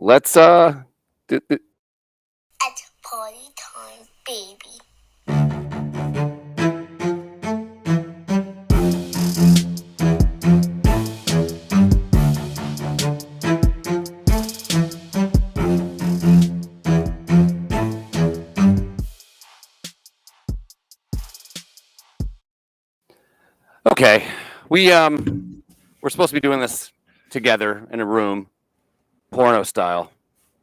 let's It's party time, baby. Okay. We're supposed to be doing this together in a room, porno style.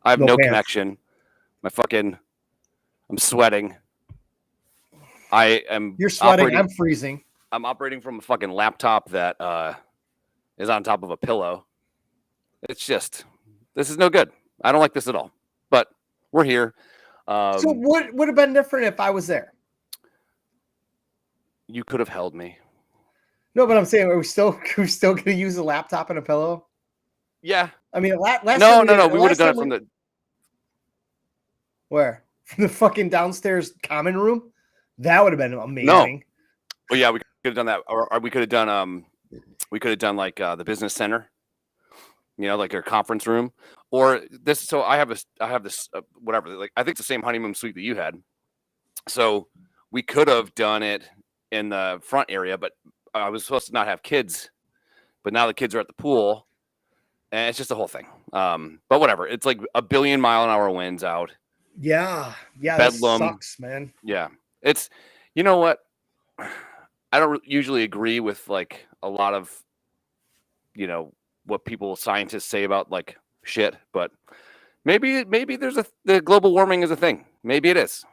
I have no connection. I'm sweating. You're sweating. I'm freezing. I'm operating from a fucking laptop that is on top of a pillow. It's just, this is no good. I don't like this at all. But we're here. So what would have been different if I was there? You could have held me. No, but I'm saying, are we still going to use a laptop and a pillow? Yeah. I mean, last no. We would have done it from the... Where? From the fucking downstairs common room? That would have been amazing. No. Well, yeah, we could have done that. Or we could have done like the business center, like our conference room. Or this. So I have this whatever. Like I think it's the same honeymoon suite that you had. So we could have done it in the front area, but I was supposed to not have kids. But now the kids are at the pool, and it's just the whole thing. But whatever. It's like 1 billion mile an hour winds out. Yeah. Bedlam. That sucks, man. Yeah. It's, you know what? I don't usually agree with like a lot of, what scientists say about like shit, but maybe the global warming is a thing. Maybe it is.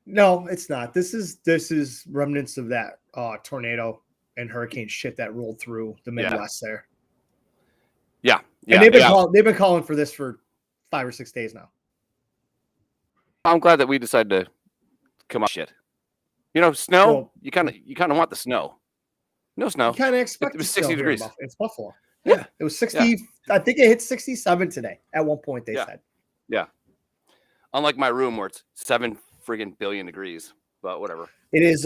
No, it's not. This is remnants of that tornado and hurricane shit that rolled through the Midwest there. Yeah. And they've been calling for this for 5 or 6 days now. I'm glad that we decided to come up shit. Snow. Well, you kind of want the snow. No snow. You kind of expect it was 60 degrees. It's Buffalo. Yeah, it was 60. Yeah. I think it hit 67 today. At one point, they said. Yeah. Unlike my room where it's 7 friggin' billion degrees, but whatever. It is.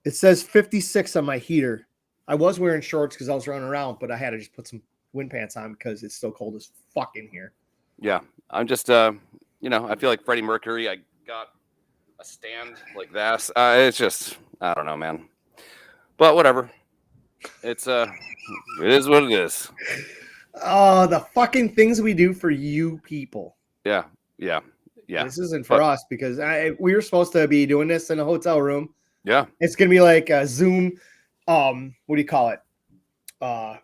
It says 56 on my heater. I was wearing shorts because I was running around, but I had to just put some wind pants on because it's still cold as fuck in here. Yeah, I'm just, I feel like Freddie Mercury. I got a stand like that. It's just, I don't know, man. But whatever. It is what it is. Oh, the fucking things we do for you people. Yeah. This isn't for us because we were supposed to be doing this in a hotel room. Yeah. It's going to be like a Zoom, what do you call it? A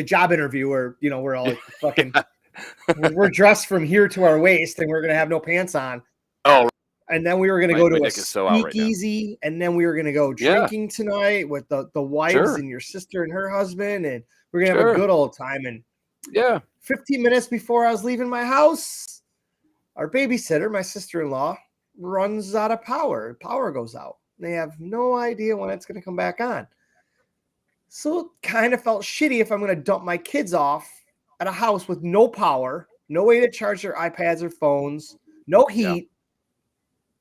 job interview where, we're all like fucking... We're dressed from here to our waist, and we're gonna have no pants on. Oh, and then we were gonna go to a speakeasy, and then we were gonna go drinking tonight with the wives and your sister and her husband, and we're gonna have a good old time. And 15 minutes before I was leaving my house, our babysitter, my sister-in-law, runs out of power. Power goes out. They have no idea when it's gonna come back on. So it kind of felt shitty if I'm gonna dump my kids off at a house with no power, no way to charge their iPads or phones, no heat,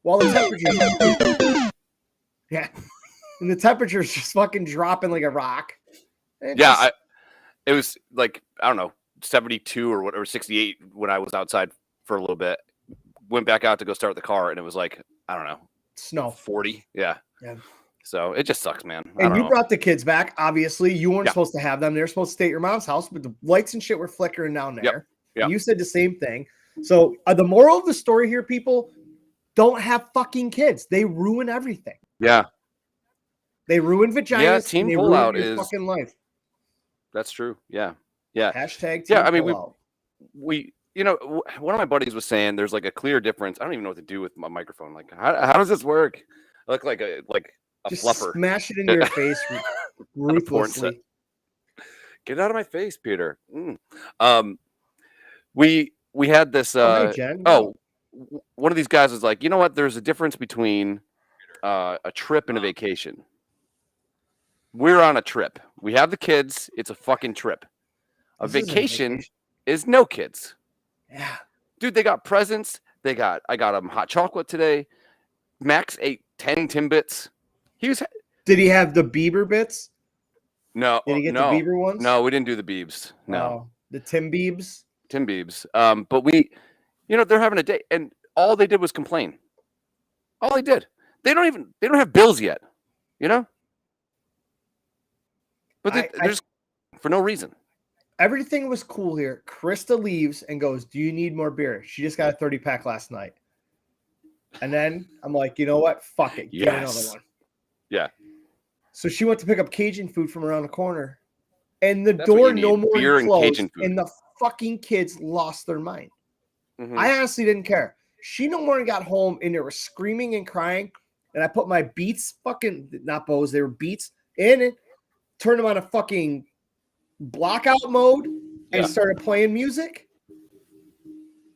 while the temperatures and the temperature's just fucking dropping like a rock. It was like, I don't know, 72 or whatever, 68 when I was outside for a little bit. Went back out to go start the car, and it was like, I don't know, snow 40. Yeah. So it just sucks, man. And you brought the kids back. Obviously, you weren't supposed to have them. They're supposed to stay at your mom's house, but the lights and shit were flickering down there. Yep. You said the same thing. So the moral of the story here, people, don't have fucking kids. They ruin everything. Yeah. They ruin vaginas. Yeah, team pullout is fucking life. That's true. Yeah. Hashtag team pullout. we one of my buddies was saying there's like a clear difference. I don't even know what to do with my microphone. Like, how does this work? I look like a just fluffer. Smash it into your face ruthlessly. Get out of my face, Peter. We had this. Hey, Jen. One of these guys was like, you know what? There's a difference between a trip and a vacation. We're on a trip. We have the kids. It's a fucking trip. A vacation is no kids. Yeah, dude, they got presents. I got them hot chocolate today. Max ate 10 Timbits. Did he have the Bieber bits? No, Did he get no, the Bieber ones? No, we didn't do the Biebs. No, the Tim Biebs. Tim Biebs. But we, they're having a day, and all they did was complain. All they did. They don't have bills yet. But they're just for no reason. Everything was cool here. Krista leaves and goes, "Do you need more beer?" She just got a 30-pack last night. And then I'm like, you know what? Fuck it. Get another one. Yeah. So she went to pick up Cajun food from around the corner. And the door no more closed. And the fucking kids lost their mind. Mm-hmm. I honestly didn't care. She no more got home and they were screaming and crying. And I put my Beats not Bose, they were Beats in it, turned them on a fucking blockout mode and started playing music.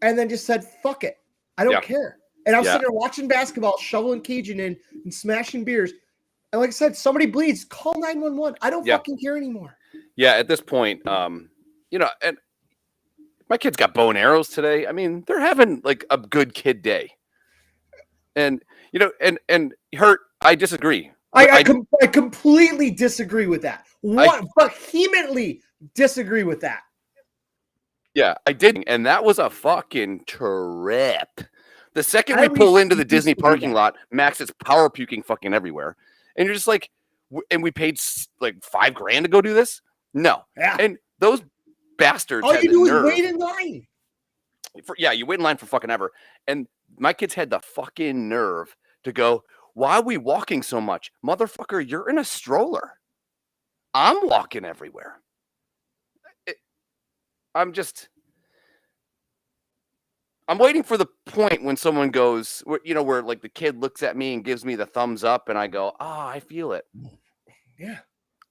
And then just said, fuck it. I don't care. And I was sitting there watching basketball, shoveling Cajun in and smashing beers. And like I said, somebody bleeds, call 911. I don't fucking care anymore. Yeah, at this point, and my kids got bow and arrows today. I mean, they're having like a good kid day. And and Hurt, I disagree. I completely disagree with that. Vehemently disagree with that. Yeah, I did. And that was a fucking trip. The second we pull into the Disney parking lot, Max is power puking fucking everywhere. And you're just like, and we paid like $5,000 to go do this? No. Yeah. And those bastards. All you do is wait in line. You wait in line for fucking ever. And my kids had the fucking nerve to go, why are we walking so much? Motherfucker, you're in a stroller. I'm walking everywhere. I'm waiting for the point when someone goes, where like the kid looks at me and gives me the thumbs up and I go, I feel it. Yeah.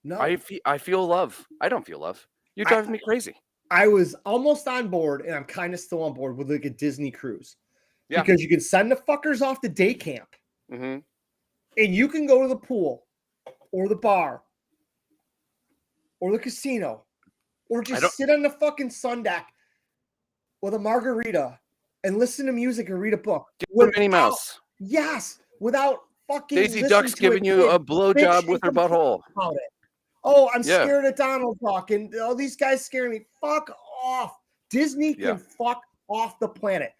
No. I feel love. I don't feel love. You're driving me crazy. I was almost on board and I'm kind of still on board with like a Disney cruise. Yeah. Because you can send the fuckers off to day camp. Mm-hmm. And you can go to the pool or the bar or the casino or just sit on the fucking sun deck with a margarita and listen to music or read a book. Minnie Mouse. Yes. Without fucking Daisy Duck's giving you a blowjob with her butthole. About it. Oh, I'm scared of Donald Duck and all these guys scare me. Fuck off. Disney can fuck off the planet.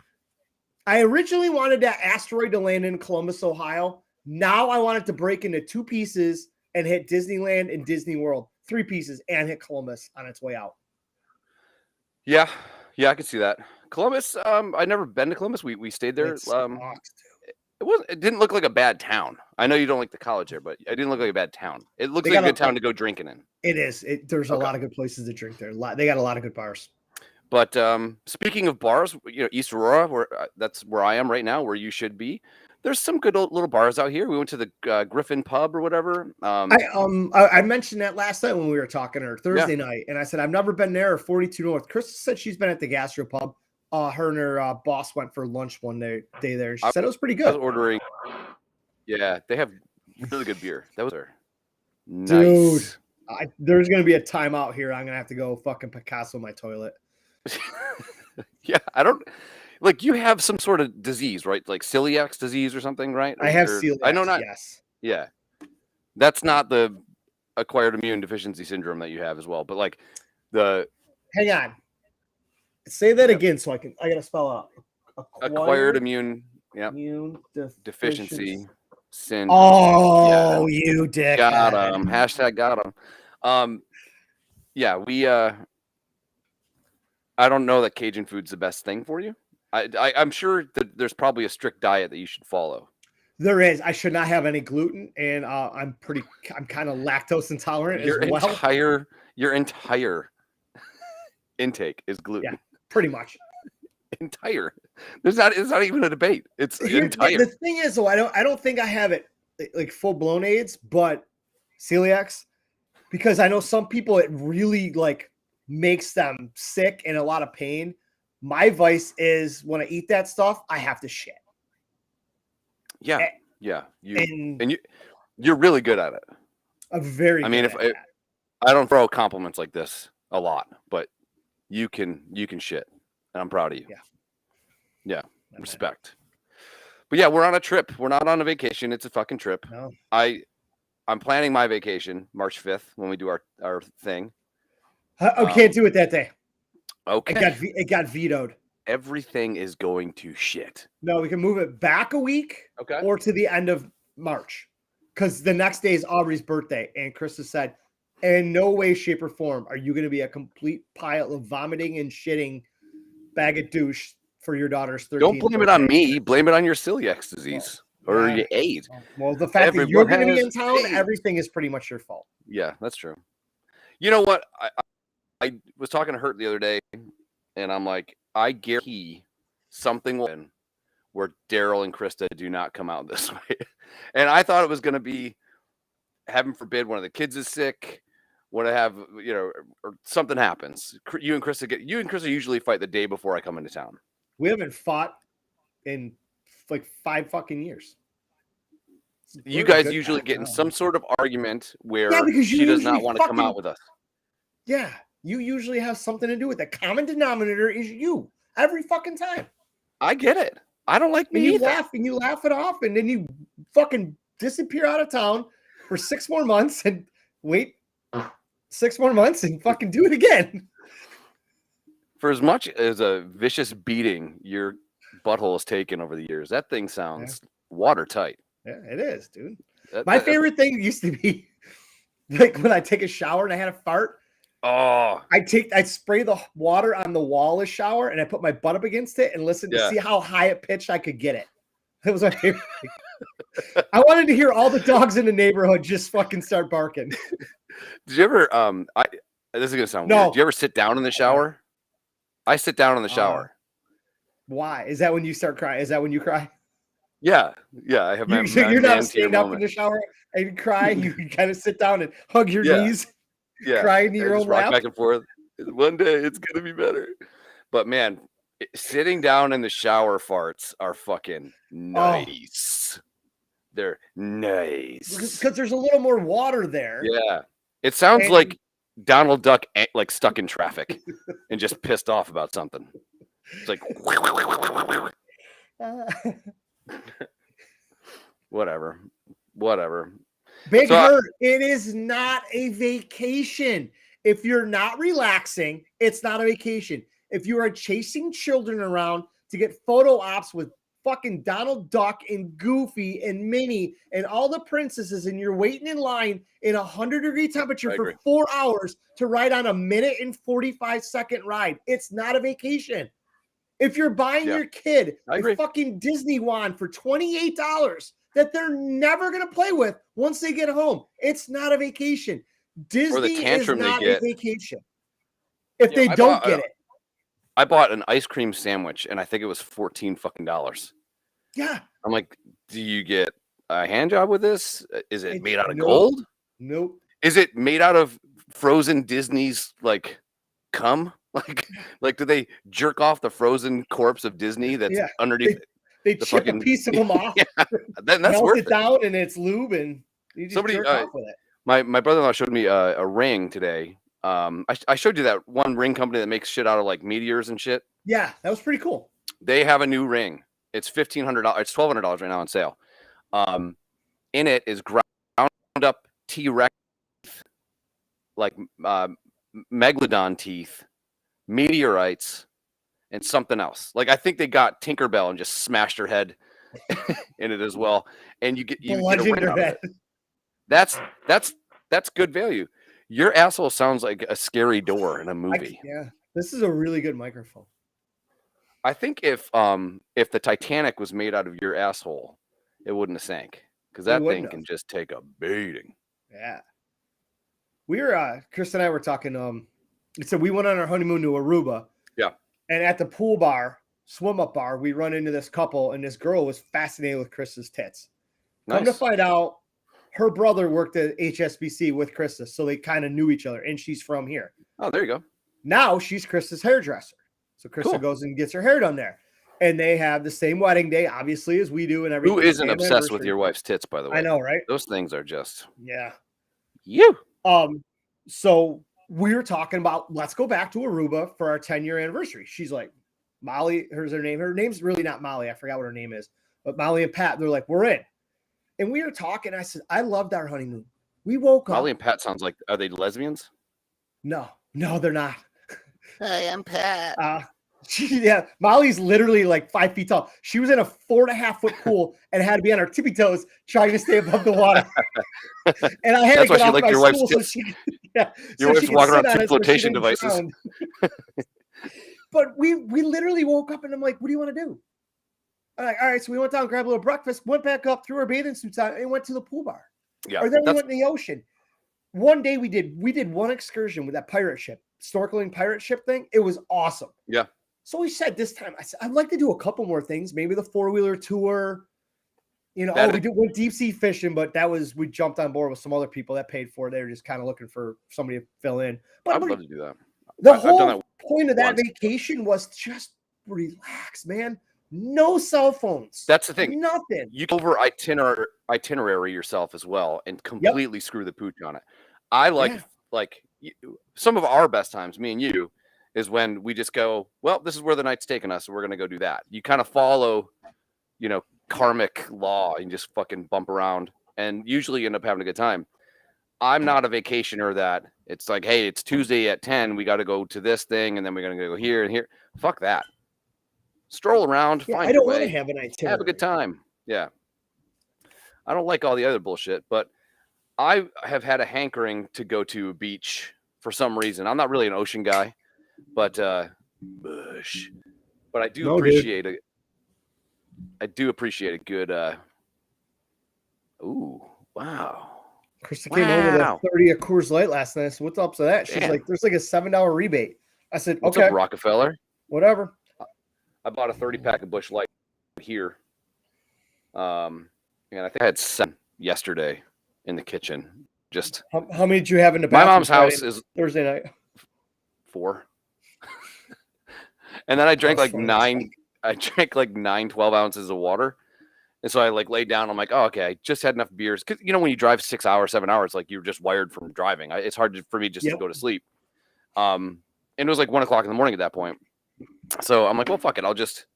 I originally wanted that asteroid to land in Columbus, Ohio. Now I want it to break into 2 pieces and hit Disneyland and Disney World. 3 pieces and hit Columbus on its way out. Yeah, I can see that. Columbus, I'd never been to Columbus. We stayed there. It didn't look like a bad town. I know you don't like the college there, but it didn't look like a bad town. It looks like a good town to go drinking in. It is. There's a lot of good places to drink there. They got a lot of good bars. But speaking of bars, East Aurora, that's where I am right now, where you should be. There's some good little bars out here. We went to the Griffin Pub or whatever. I mentioned that last night when we were talking, or Thursday night, and I said I've never been there. Or 42 North. Chris said she's been at the Gastro Pub. Her and her boss went for lunch one day there. She said it was pretty good. I was ordering. Yeah, they have really good beer. That was nice. Dude, there's gonna be a timeout here. I'm gonna have to go fucking Picasso my toilet. Yeah, I don't. Like, you have some sort of disease, right? Like celiac disease or something, right? I have celiac. I know not. Yes. Yeah, that's not the acquired immune deficiency syndrome that you have as well, but like the. Hang on. Say that again, so I gotta spell out. Acquired immune deficiency syndrome. Oh, you dick. Got him. Hashtag got him. Yeah, we. I don't know that Cajun food's the best thing for you. I'm sure that there's probably a strict diet that you should follow. There is. I should not have any gluten, and I'm kind of lactose intolerant as well. Your entire intake is gluten. Yeah, pretty much. Entire. It's not even a debate. It's entire. The thing is, though, I don't think I have it like full blown AIDS, but celiacs, because I know some people it really like makes them sick and a lot of pain. My vice is when I eat that stuff, I have to shit. Yeah. You're really good at it. I'm very. I mean, I don't throw compliments like this a lot, but you can shit, and I'm proud of you. Yeah, respect. But yeah, we're on a trip. We're not on a vacation. It's a fucking trip. No. I'm planning my vacation March 5th when we do our thing. Can't do it that day. Okay. It got vetoed. Everything is going to shit. No, we can move it back a week or to the end of March because the next day is Aubrey's birthday. And Krista said, in no way, shape, or form are you going to be a complete pile of vomiting and shitting bag of douche for your daughter's 13th Don't blame birthday. it on me. Blame it on your celiac disease or your AIDS. Well, the fact that you're going to be in town, everything is pretty much your fault. Yeah, that's true. You know what? I was talking to Hurt the other day, and I'm like, I guarantee something will happen where Daryl and Krista do not come out this way. And I thought it was going to be, heaven forbid, one of the kids is sick, want to have, or something happens. You and Krista usually fight the day before I come into town. We haven't fought in like 5 fucking years. You guys usually get in some sort of argument where she does not want to come out with us. Yeah. You usually have something to do with it. The common denominator is you every fucking time. I get it. I don't like me either. You laugh it off, and then you fucking disappear out of town for 6 more months and wait 6 more months and fucking do it again. For as much as a vicious beating your butthole has taken over the years, that thing sounds watertight. Yeah, it is, dude. My favorite thing used to be like when I take a shower and I had a fart. Oh, I spray the water on the wall of the shower and I put my butt up against it and listen to see how high a pitch I could get it. It was my favorite thing. I wanted to hear all the dogs in the neighborhood just fucking start barking. Did you ever this is gonna sound weird. Did you ever sit down in the shower? I sit down in the shower. Why? Is that when you start crying? Is that when you cry? Yeah. I have my you're not standing up in the shower and cry. You kind of sit down and hug your knees. Yeah, crying in your own lap. Back and forth. One day it's gonna be better. But man, sitting down in the shower farts are fucking nice. They're nice because there's a little more water there. Yeah, it sounds like Donald Duck like stuck in traffic and just pissed off about something. It's like whatever. Big Hurt, it is not a vacation. If you're not relaxing, it's not a vacation. If you are chasing children around to get photo ops with fucking Donald Duck and Goofy and Minnie and all the princesses, and you're waiting in line in 100-degree temperature for 4 hours to ride on a 1 and 45-second ride, it's not a vacation. If you're buying your kid a fucking Disney wand for $28 that they're never going to play with once they get home, it's not a vacation. Disney is not a vacation. If they don't get it. I bought an ice cream sandwich and I think it was $14 fucking. Yeah. I'm like, do you get a hand job with this? Is it made out of gold? Nope. Is it made out of frozen Disney's like cum? Like do they jerk off the frozen corpse of Disney that's underneath? They chip a piece of them off. Then that's melt worth it down and it's lube and you just jerk off with it. My brother-in-law showed me a ring today. I showed you that one ring company that makes shit out of like meteors and shit. Yeah, that was pretty cool. They have a new ring. It's $1,500. It's $1,200 right now on sale. In it is ground up T-Rex, like megalodon teeth, meteorites, and something else. Like I think they got Tinkerbell and just smashed her head in it as well. And you get a ring out of it. That's good value. Your asshole sounds like a scary door in a movie. This is a really good microphone. I think if the Titanic was made out of your asshole, it wouldn't have sank because that thing can just take a beating. Yeah. We were Chris and I were talking. So we went on our honeymoon to Aruba. Yeah. And at the pool bar, swim up bar, we run into this couple, and this girl was fascinated with Chris's tits. Come to find out, her brother worked at HSBC with Krista, so they kind of knew each other, and she's from here. Oh, there you go. Now she's Krista's hairdresser. So Krista goes and gets her hair done there. And they have the same wedding day, obviously, as we do and everything. Who isn't obsessed with your wife's tits, by the way? I know, right? Those things are just... Yeah. You. So we were talking about, let's go back to Aruba for our 10-year anniversary. She's like, Molly, here's her name. Her name's really not Molly. I forgot what her name is. But Molly and Pat, they're like, we're in. And we were talking. I said, I loved our honeymoon. We woke up. Molly and Pat sounds like, are they lesbians? No, they're not. Hi, I'm Pat. Molly's literally like 5 feet tall. She was in a 4.5-foot pool and had to be on her tippy toes trying to stay above the water. And I had That's to get why off my your stool wife's so she your wife's walking around 2 flotation devices. But we literally woke up and I'm like, what do you want to do? I'm like, all right, so we went down, grabbed a little breakfast, went back up, threw our bathing suits on, and went to the pool bar. Yeah. Or then we went in the ocean. One day we did one excursion with that pirate ship, snorkeling pirate ship thing. It was awesome. Yeah. So we said this time, I said, I'd like to do a couple more things, maybe the 4-wheeler tour. We went deep sea fishing, but we jumped on board with some other people that paid for it. They were just kind of looking for somebody to fill in. But I'd love to do that. The whole point of that vacation was just relax, man. No cell phones. That's the thing. Nothing. You over itinerary yourself as well and completely screw the pooch on it. I like some of our best times, me and you, is when we just go, well, this is where the night's taking us, so we're going to go do that. You kind of follow, karmic law and just fucking bump around and usually end up having a good time. I'm not a vacationer that it's like, hey, it's Tuesday at 10. We got to go to this thing. And then we're going to go here and here. Fuck that. Stroll around. Find I don't want to have an itinerary. Have a good time. Yeah. I don't like all the other bullshit, but I have had a hankering to go to a beach for some reason. I'm not really an ocean guy, but I do appreciate it. I do appreciate a good, ooh, wow. Krista came over with 30 of Coors Light last night. So what's up to that? She's like, there's like a $7 rebate. I said, what's okay. Up, Rockefeller? Whatever. I bought a 30-pack of Busch Light here. And I think I had 7 yesterday in the kitchen. Just how many did you have in the bathroom? My mom's house is Thursday night. 4. And then I drank like 9. I drank like 12 ounces of water. And so I laid down. I'm like, oh, okay. I just had enough beers. Because, when you drive 6 hours, 7 hours, you're just wired from driving. It's hard for me just to go to sleep. And it was like 1 o'clock in the morning at that point. So I'm like, well, fuck it. I'll just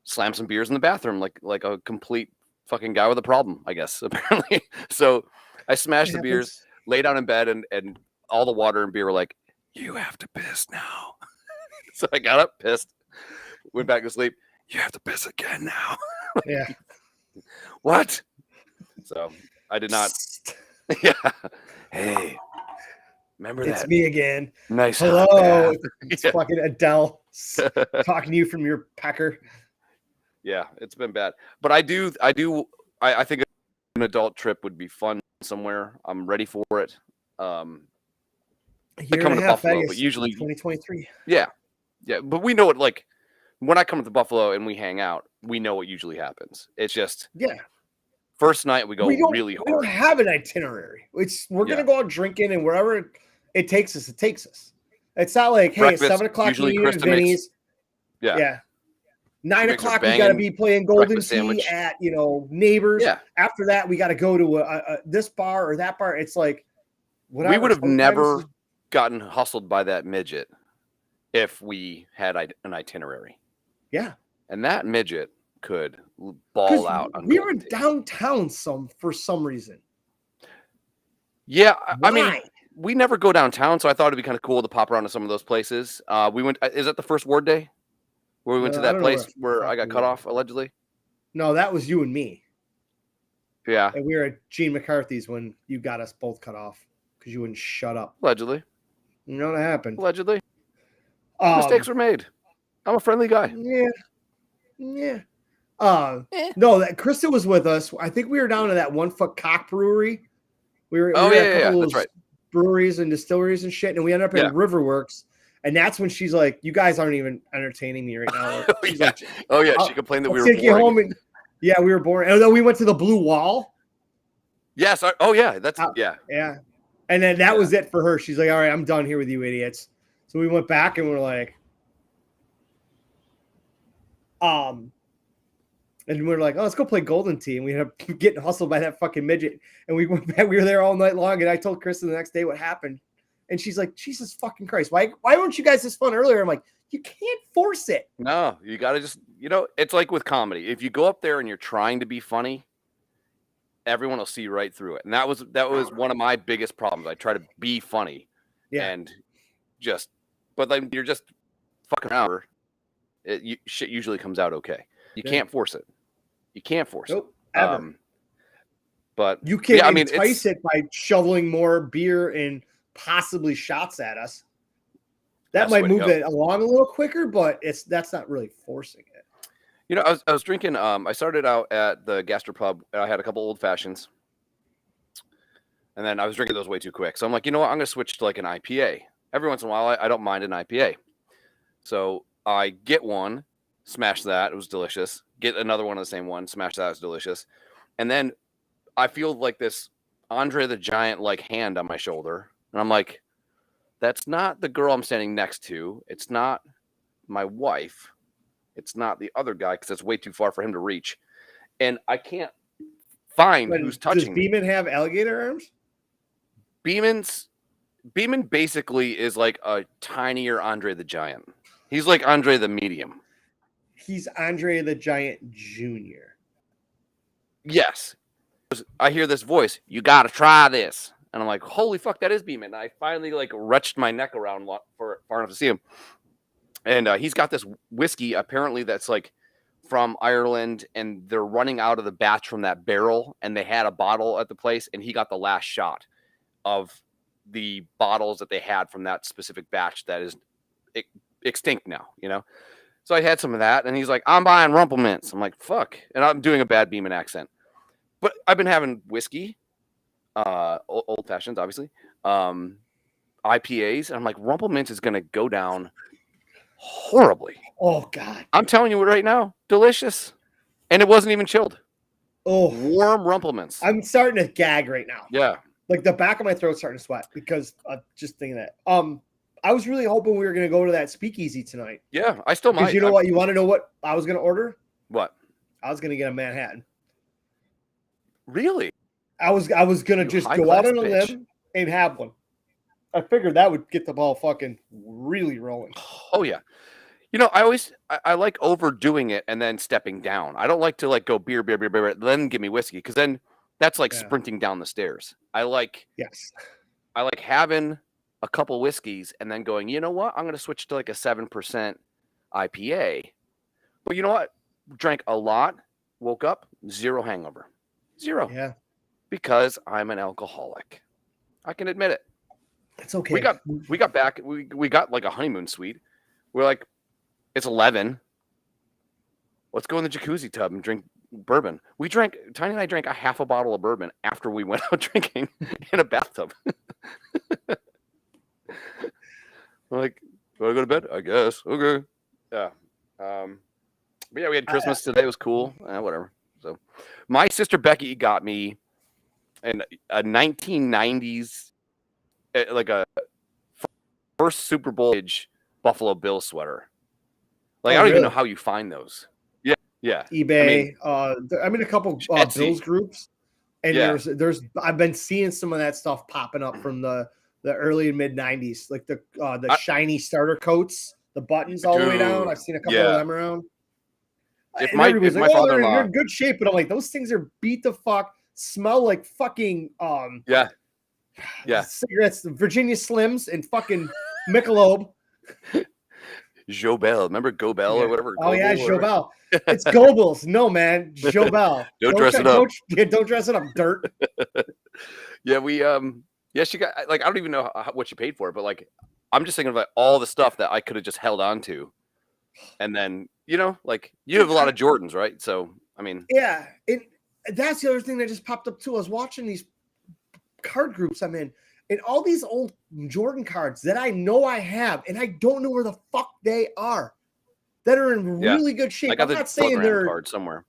slam some beers in the bathroom like a complete fucking guy with a problem, I guess, apparently. So I smashed the beers, lay down in bed, and all the water and beer were like, you have to piss now. So I got up, pissed, went back to sleep. You have to piss again now. Yeah. What? So I did not. Yeah. Hey, remember that? It's me again. Nice. Hello. It's fucking Adele talking to you from your pecker. Yeah, it's been bad. But I think an adult trip would be fun somewhere. I'm ready for it. A year come and to a half, Buffalo, Vegas, but usually 2023. Yeah. Yeah. But we know it when I come to Buffalo and we hang out, we know what usually happens. It's just first night we go really hard. We don't have an itinerary. We're gonna go out drinking and wherever it takes us, it takes us. It's not like, hey, it's 7 o'clock meeting at Vinny's. Yeah. 9 o'clock we gotta be playing Golden Tea at Neighbors. Yeah. After that, we gotta go to this bar or that bar. It's like whatever. We would have never gotten hustled by that midget if we had an itinerary. Yeah. And that midget could ball out. We were downtown for some reason. Yeah. I mean, we never go downtown, so I thought it'd be kind of cool to pop around to some of those places. We went, is that the first Ward Day? Where we went to that place where I got cut off, allegedly? No, that was you and me. Yeah. And we were at Gene McCarthy's when you got us both cut off because you wouldn't shut up. Allegedly. You know what happened? Allegedly. Mistakes were made. I'm a friendly guy. Yeah. No, that Krista was with us. I think we were down to that 1 Foot Cock Brewery. We were at a couple of breweries and distilleries and shit, and we ended up at Riverworks. And that's when she's like, "You guys aren't even entertaining me right now." She's like, she complained that we were boring. You home and, we were boring. And then we went to the Blue Wall. Yes. Yeah. And then that was it for her. She's like, "All right, I'm done here with you idiots." So we went back and we're like, and we were like, "Oh, let's go play Golden Tea." And we ended up getting hustled by that fucking midget. And we went back. We were there all night long. And I told Kristen the next day what happened. And she's like, Jesus fucking Christ. Why weren't you guys this fun earlier? I'm like, you can't force it. No, you got to just, it's like with comedy. If you go up there and you're trying to be funny, everyone will see right through it. And that was one of my biggest problems. I try to be funny and but then you're just fucking around. Shit usually comes out okay. You can't force it. You can't force it. Ever. But you can entice it by shoveling more beer and possibly shots at us. That might move it along a little quicker, but that's not really forcing it. You know, I was drinking. I started out at the gastropub, and I had a couple old fashions, and then I was drinking those way too quick. So I'm like, you know what? I'm going to switch to like an IPA. Every once in a while, I don't mind an IPA. So I get one, smash that. It was delicious. Get another one of the same one, smash that. It was delicious. And then I feel like this Andre the Giant like hand on my shoulder, and I'm like, that's not the girl I'm standing next to. It's not my wife. It's not the other guy because it's way too far for him to reach. And I can't find who's touching me. Does Beeman have alligator arms? Beeman basically is like a tinier Andre the Giant. He's like Andre the Medium. He's Andre the Giant Jr. Yes. I hear this voice. You got to try this. And I'm like, holy fuck, that is Beeman. I finally like retched my neck around for far enough to see him. And he's got this whiskey apparently that's like from Ireland, and they're running out of the batch from that barrel, and they had a bottle at the place, and he got the last shot of the bottles that they had from that specific batch that is extinct now, you know? So I had some of that, and he's like, I'm buying Rumple Mints. I'm like, fuck. And I'm doing a bad Beeman accent. But I've been having whiskey, old fashions, obviously, IPAs, and I'm like, Rumple Mints is going to go down horribly. Oh, God. I'm telling you right now, delicious. And it wasn't even chilled. Oh, warm Rumple Mints. I'm starting to gag right now. Yeah. Like the back of my throat's starting to sweat because I'm just thinking that. I was really hoping we were going to go to that speakeasy tonight. Yeah, I still might. Because you know what? You want to know what I was going to order? What? I was going to get a Manhattan. Really? I was going to just go out on a limb and have one. I figured that would get the ball fucking really rolling. Oh, yeah. You know, I like overdoing it and then stepping down. I don't like to like go beer, then give me whiskey, because then that's like sprinting down the stairs. I like having a couple whiskeys and then going, you know what? I'm going to switch to like a 7% IPA. But you know what? Drank a lot, woke up, zero hangover. Zero. Yeah. Because I'm an alcoholic. I can admit it. It's okay. We got back. We got like a honeymoon suite. We're like, it's 11. Let's go in the jacuzzi tub and drink bourbon. Tiny and I drank a half a bottle of bourbon after we went out drinking in a bathtub. We're like, want to go to bed? I guess. Okay. Yeah. But yeah, we had Christmas today. It was cool. Whatever. So my sister Becky got me a 1990s, like a first Super Bowl Buffalo Bill sweater. Like, I don't even know how you find those. Yeah. eBay. I'm in a couple Bills groups, and there's I've been seeing some of that stuff popping up from the early and mid 90s, like the shiny starter coats, the buttons all the way down. I've seen a couple of them around. If my father-in-law, they're in good shape, but I'm like, those things are beat the fuck, smell like fucking cigarettes, Virginia Slims and fucking Michelob. Jobel, remember Gobel or whatever? Oh yeah, Jobel. It's Goebbels. No man, Jobel. Don't dress it up. Don't dress it up, dirt. Yeah, she got, like, I don't even know what she paid for it, but like, I'm just thinking about all the stuff that I could have just held on to, and then like you have a lot of Jordans, right? So I mean, yeah, that's the other thing that just popped up too. I was watching these card groups I'm in. And all these old Jordan cards that I know I have, and I don't know where the fuck they are, that are in really good shape. I'm not saying they're card somewhere.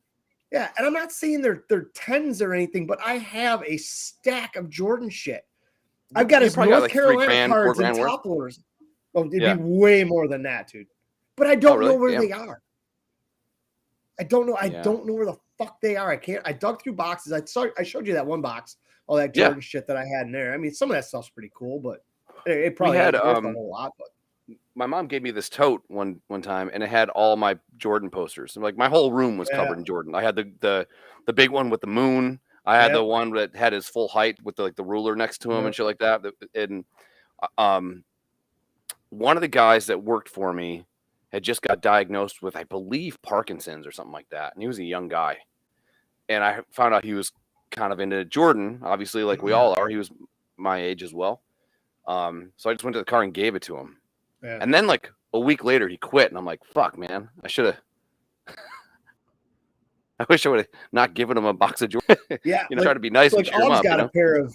Yeah, and I'm not saying they're 10s or anything, but I have a stack of Jordan shit. I've got his North Carolina cards and top loaders. Oh, it'd be way more than that, dude. But I don't know where they are. I don't know. I don't know where the fuck they are. I dug through boxes. I showed you that one box. All that Jordan shit that I had in there. I mean, some of that stuff's pretty cool, but it probably had a whole lot. But my mom gave me this tote one time, and it had all my Jordan posters. And like my whole room was covered in Jordan. I had the big one with the moon. I had the one that had his full height with the ruler next to him and shit like that. And one of the guys that worked for me had just got diagnosed with, I believe, Parkinson's or something like that. And he was a young guy. And I found out he was kind of into Jordan, obviously, like we all are. He was my age as well. So I just went to the car and gave it to him. Yeah. And then like a week later, he quit. And I'm like, fuck, man, I should have. I wish I would have not given him a box of Jordan. Yeah, try to be nice. Like, Aub's got a pair of.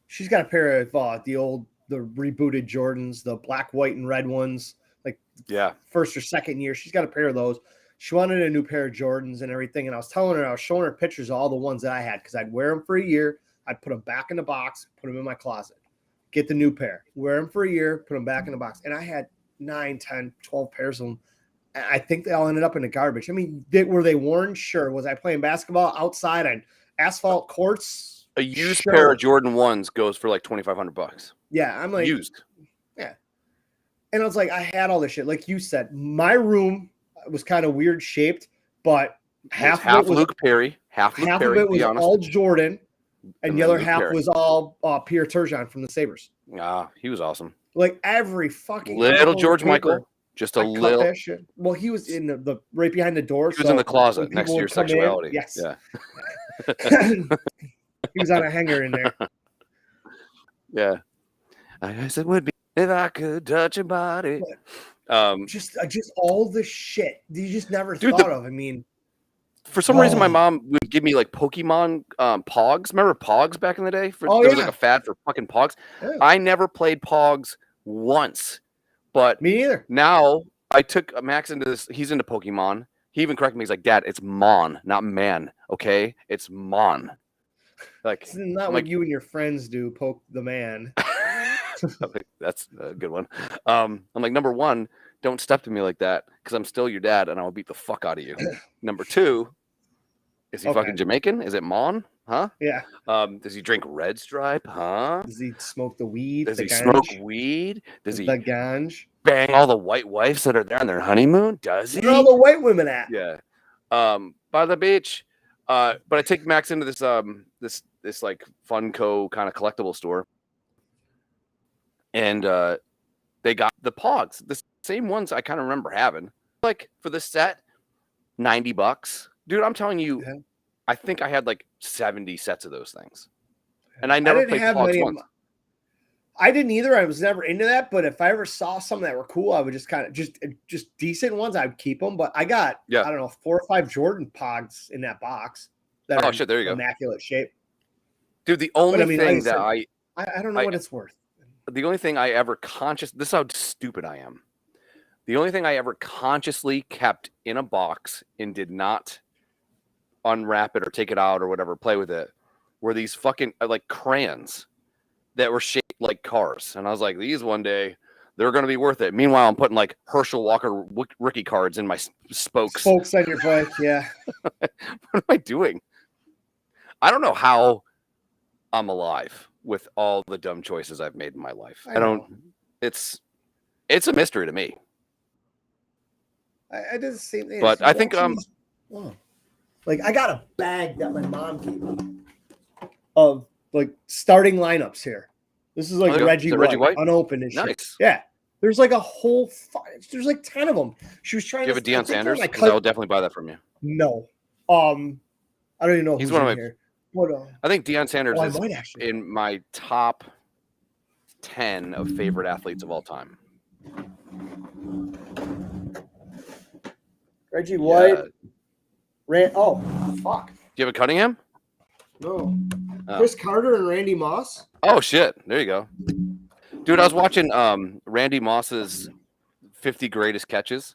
She's got a pair of the rebooted Jordans, the black, white, and red ones. Like, first or second year, she's got a pair of those. She wanted a new pair of Jordans and everything, and I was showing her pictures of all the ones that I had because I'd wear them for a year. I'd put them back in the box, put them in my closet, get the new pair, wear them for a year, put them back in the box, and I had 9, 10, 12 pairs of them. I think they all ended up in the garbage. I mean, were they worn? Sure. Was I playing basketball outside on asphalt courts? A used pair of Jordan 1s goes for like $2,500. Yeah, I'm like used. Yeah, and I was like, I had all this shit. Like you said, my room was kind of weird shaped, but half of it was Luke Perry, half of it was all Jordan, and the other half was all Pierre Turgeon from the Sabres. He was awesome. Like every fucking little George Michael. Just a little. Well, he was in the right behind the door. He was in the closet next to your sexuality. Yes. Yeah. He was on a hanger in there. Yeah. I guess it would be if I could touch your body. Just all the shit you just never thought of. I mean, for some reason, my mom would give me like Pokemon Pogs. Remember Pogs back in the day? There was like a fad for fucking Pogs. Yeah. I never played Pogs once. But me either. Now I took Max into this. He's into Pokemon. He even corrected me. He's like, Dad, it's Mon, not man. Okay, it's Mon. Like, it's not what you and your friends do. Poke the man. That's a good one. I'm like, number one, don't step to me like that because I'm still your dad and I will beat the fuck out of you. Number two, is he fucking Jamaican? Is it Mon? Huh? Yeah. Does he drink Red Stripe? Huh? Does he smoke the weed? Does he smoke weed? Does he the ganj? Bang all the white wives that are there on their honeymoon? Does he? Where are all the white women at? Yeah. By the beach. But I take Max into this this like Funko kind of collectible store. And they got the Pogs, the same ones I kind of remember having. Like for the set, $90. Dude, I'm telling you, I think I had like 70 sets of those things. And I never played Pogs once. I didn't either. I was never into that. But if I ever saw some that were cool, I would just kind of just decent ones. I'd keep them. But I got I don't know 4 or 5 Jordan Pogs in that box. That oh shit! There you go. Immaculate shape. Dude, the only thing that I don't know what it's worth. The only thing I ever this is how stupid I am. The only thing I ever consciously kept in a box and did not unwrap it or take it out or whatever, play with it, were these fucking like crayons that were shaped like cars. And I was like, these one day, they're going to be worth it. Meanwhile, I'm putting like Herschel Walker rookie cards in my spokes. Spokes on your bike, yeah. What am I doing? I don't know how I'm alive with all the dumb choices I've made in my life. I don't. It's a mystery to me. I did the same thing. But I think like I got a bag that my mom gave me of like starting lineups here. This is like Reggie White, unopened and shit. Nice. Yeah. There's like a whole there's like 10 of them. She was trying to. Do you have a Deion Sanders? Because I will definitely buy that from you. No. I don't even know he's one of my here. I think Deion Sanders is in my top 10 of favorite athletes of all time. Reggie White. Oh, fuck. Do you have a Cunningham? No. Chris Carter and Randy Moss. Oh, shit. There you go. Dude, I was watching Randy Moss's 50 greatest catches.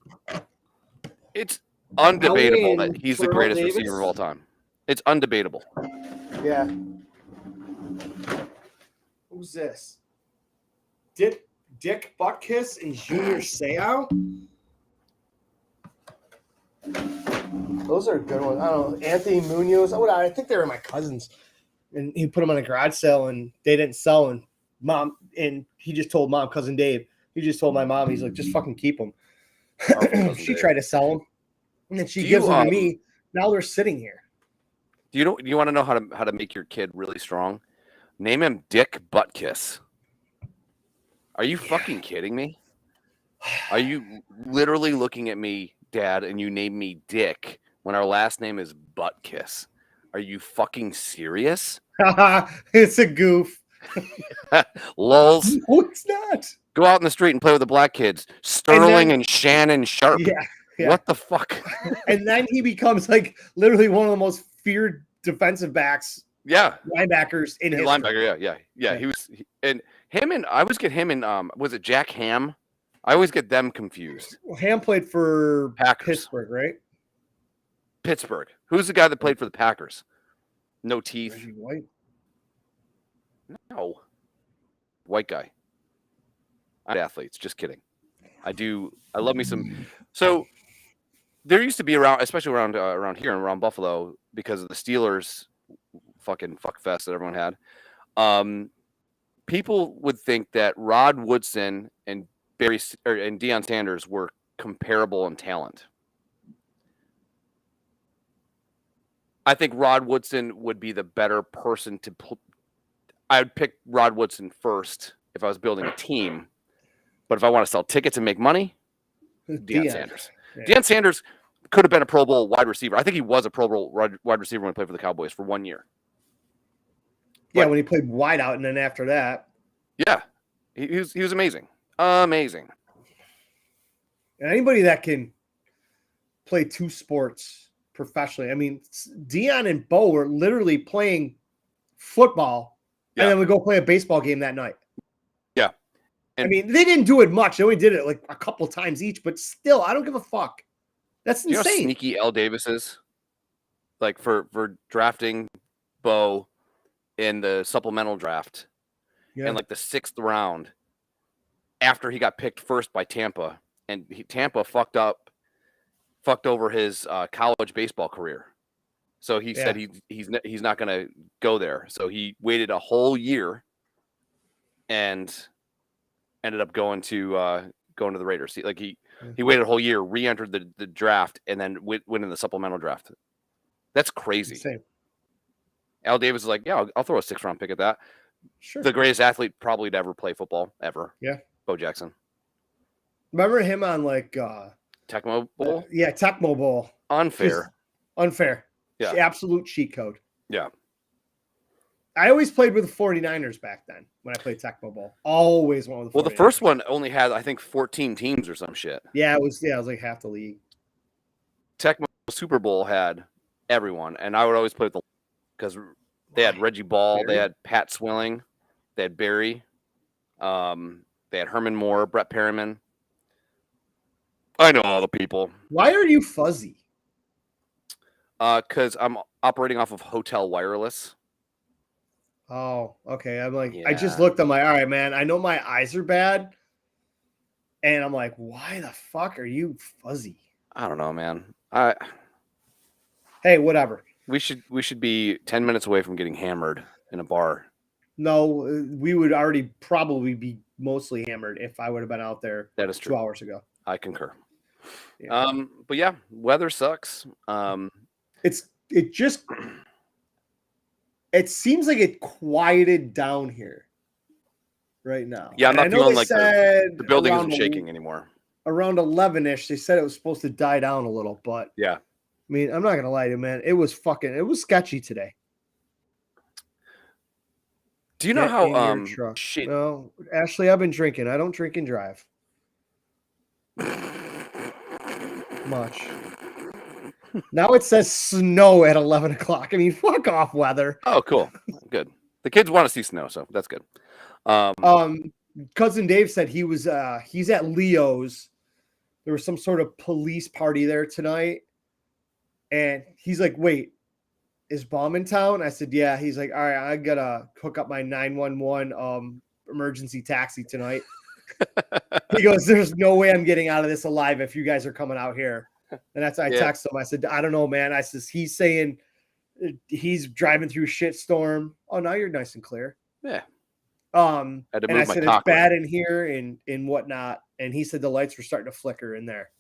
It's undebatable that he's the greatest receiver of all time. It's undebatable. Yeah. Who's this? Dick Butkus and Junior Seau? Those are good ones. I don't know. Anthony Munoz. I think they were my cousins. And he put them on a garage sale and they didn't sell. And he just told Mom, cousin Dave, he just told my mom, he's like, just fucking keep them. She tried to sell them. And then she gives them to me. Now they're sitting here. Do you want to know how to make your kid really strong? Name him Dick Buttkiss. Are you fucking kidding me? Are you literally looking at me, Dad, and you named me Dick when our last name is Buttkiss? Are you fucking serious? It's a goof. Lulz. No, it's not. Go out in the street and play with the black kids. Sterling and Shannon Sharp. Yeah. What the fuck? And then he becomes like literally one of the most feared defensive backs. Yeah. Linebackers in history. Linebacker, yeah. I always get him and was it Jack Ham? I always get them confused. Well, Ham played for Packers. Pittsburgh, right? Pittsburgh. Who's the guy that played for the Packers? No teeth. Is he white? No. White guy. I'm athletes. Just kidding. I love me some. So there used to be around, especially around here and around Buffalo, because of the Steelers fucking fuck fest that everyone had. People would think that Rod Woodson and Deion Sanders were comparable in talent. I think Rod Woodson would be the better person to. I would pick Rod Woodson first if I was building a team. But if I want to sell tickets and make money, Deion Sanders. Yeah. Deion Sanders could have been a Pro Bowl wide receiver. I think he was a Pro Bowl wide receiver when he played for the Cowboys for 1 year. Yeah, when he played wide out, and then after that. Yeah, he was amazing. Amazing. And anybody that can play two sports professionally. I mean, Deion and Bo were literally playing football, and then we go play a baseball game that night. Yeah. And I mean, they didn't do it much. They only did it like a couple times each, but still, I don't give a fuck. That's insane. You know how sneaky L. Davis is? Like for drafting Bo in the supplemental draft in like the 6th round after he got picked first by Tampa, and Tampa fucked over his college baseball career. So he said he's not going to go there. So he waited a whole year and ended up going to the Raiders. Like he waited a whole year, re-entered the draft, and then went in the supplemental draft. That's crazy. Insane. Al Davis is like, yeah, I'll throw a 6th-round pick at that. Sure. The greatest athlete probably to ever play football ever. Yeah. Bo Jackson. Remember him on like Tecmo Bowl? Yeah, Tecmo Bowl. Unfair. Just unfair. Yeah. Absolute cheat code. Yeah. I always played with the 49ers back then when I played Tecmo Bowl. Always went with the 49ers. Well, the first one only had, I think, 14 teams or some shit. Yeah, it was like half the league. Tecmo Super Bowl had everyone, and I would always play with the because they had Reggie Ball, Barry. They had Pat Swilling, they had Barry, they had Herman Moore, Brett Perriman. I know all the people. Why are you fuzzy? Because I'm operating off of Hotel Wireless. Oh, okay. I'm like, I just looked. I'm like, all right, man. I know my eyes are bad, and I'm like, why the fuck are you fuzzy? I don't know, man. Hey, whatever. We should be 10 minutes away from getting hammered in a bar. No, we would already probably be mostly hammered if I would have been out there. That is true. 2 hours ago. I concur. Yeah. But yeah, weather sucks. It seems like it quieted down here right now. Yeah, I'm not feeling like the building isn't shaking anymore. Around 11-ish, they said it was supposed to die down a little, but yeah. I mean, I'm not going to lie to you, man. It was sketchy today. Do you know how No, Ashley, I've been drinking. I don't drink and drive. Much. Now it says snow at 11 o'clock. I mean, fuck off, weather. Oh, cool. Good. The kids want to see snow, so that's good. Cousin Dave said he's at Leo's. There was some sort of police party there tonight. And he's like, wait, is Baum in town? I said, yeah. He's like, all right, I got to hook up my 911 emergency taxi tonight. He goes, there's no way I'm getting out of this alive if you guys are coming out here. And that's I texted him. I said, I don't know, man. I says, he's saying he's driving through shitstorm. Oh, now you're nice and clear. Yeah. And I said, it's bad in here and whatnot. And he said the lights were starting to flicker in there.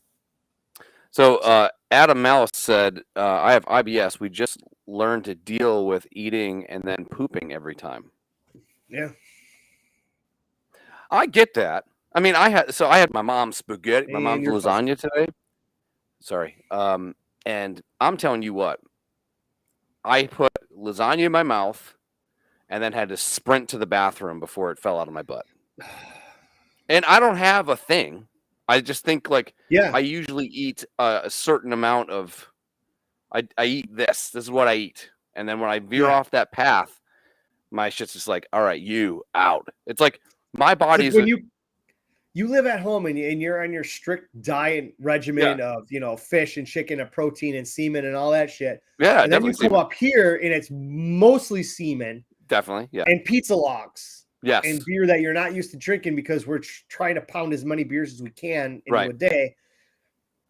So Adam Malice said, I have IBS. We just learn to deal with eating and then pooping every time. Yeah. I get that. I mean, I had my mom's spaghetti, my mom's lasagna today. Sorry. And I'm telling you what, I put lasagna in my mouth and then had to sprint to the bathroom before it fell out of my butt. And I don't have a thing. I just think I usually eat a certain amount of, I eat this. This is what I eat. And then when I veer off that path, my shit's just like, all right, you out. It's like my body is. When you live at home and you're on your strict diet regimen of, fish and chicken and protein and semen and all that shit. Yeah. And then you come up here and it's mostly semen. Definitely. Yeah. And pizza logs. Yes. And beer that you're not used to drinking because we're trying to pound as many beers as we can into a day.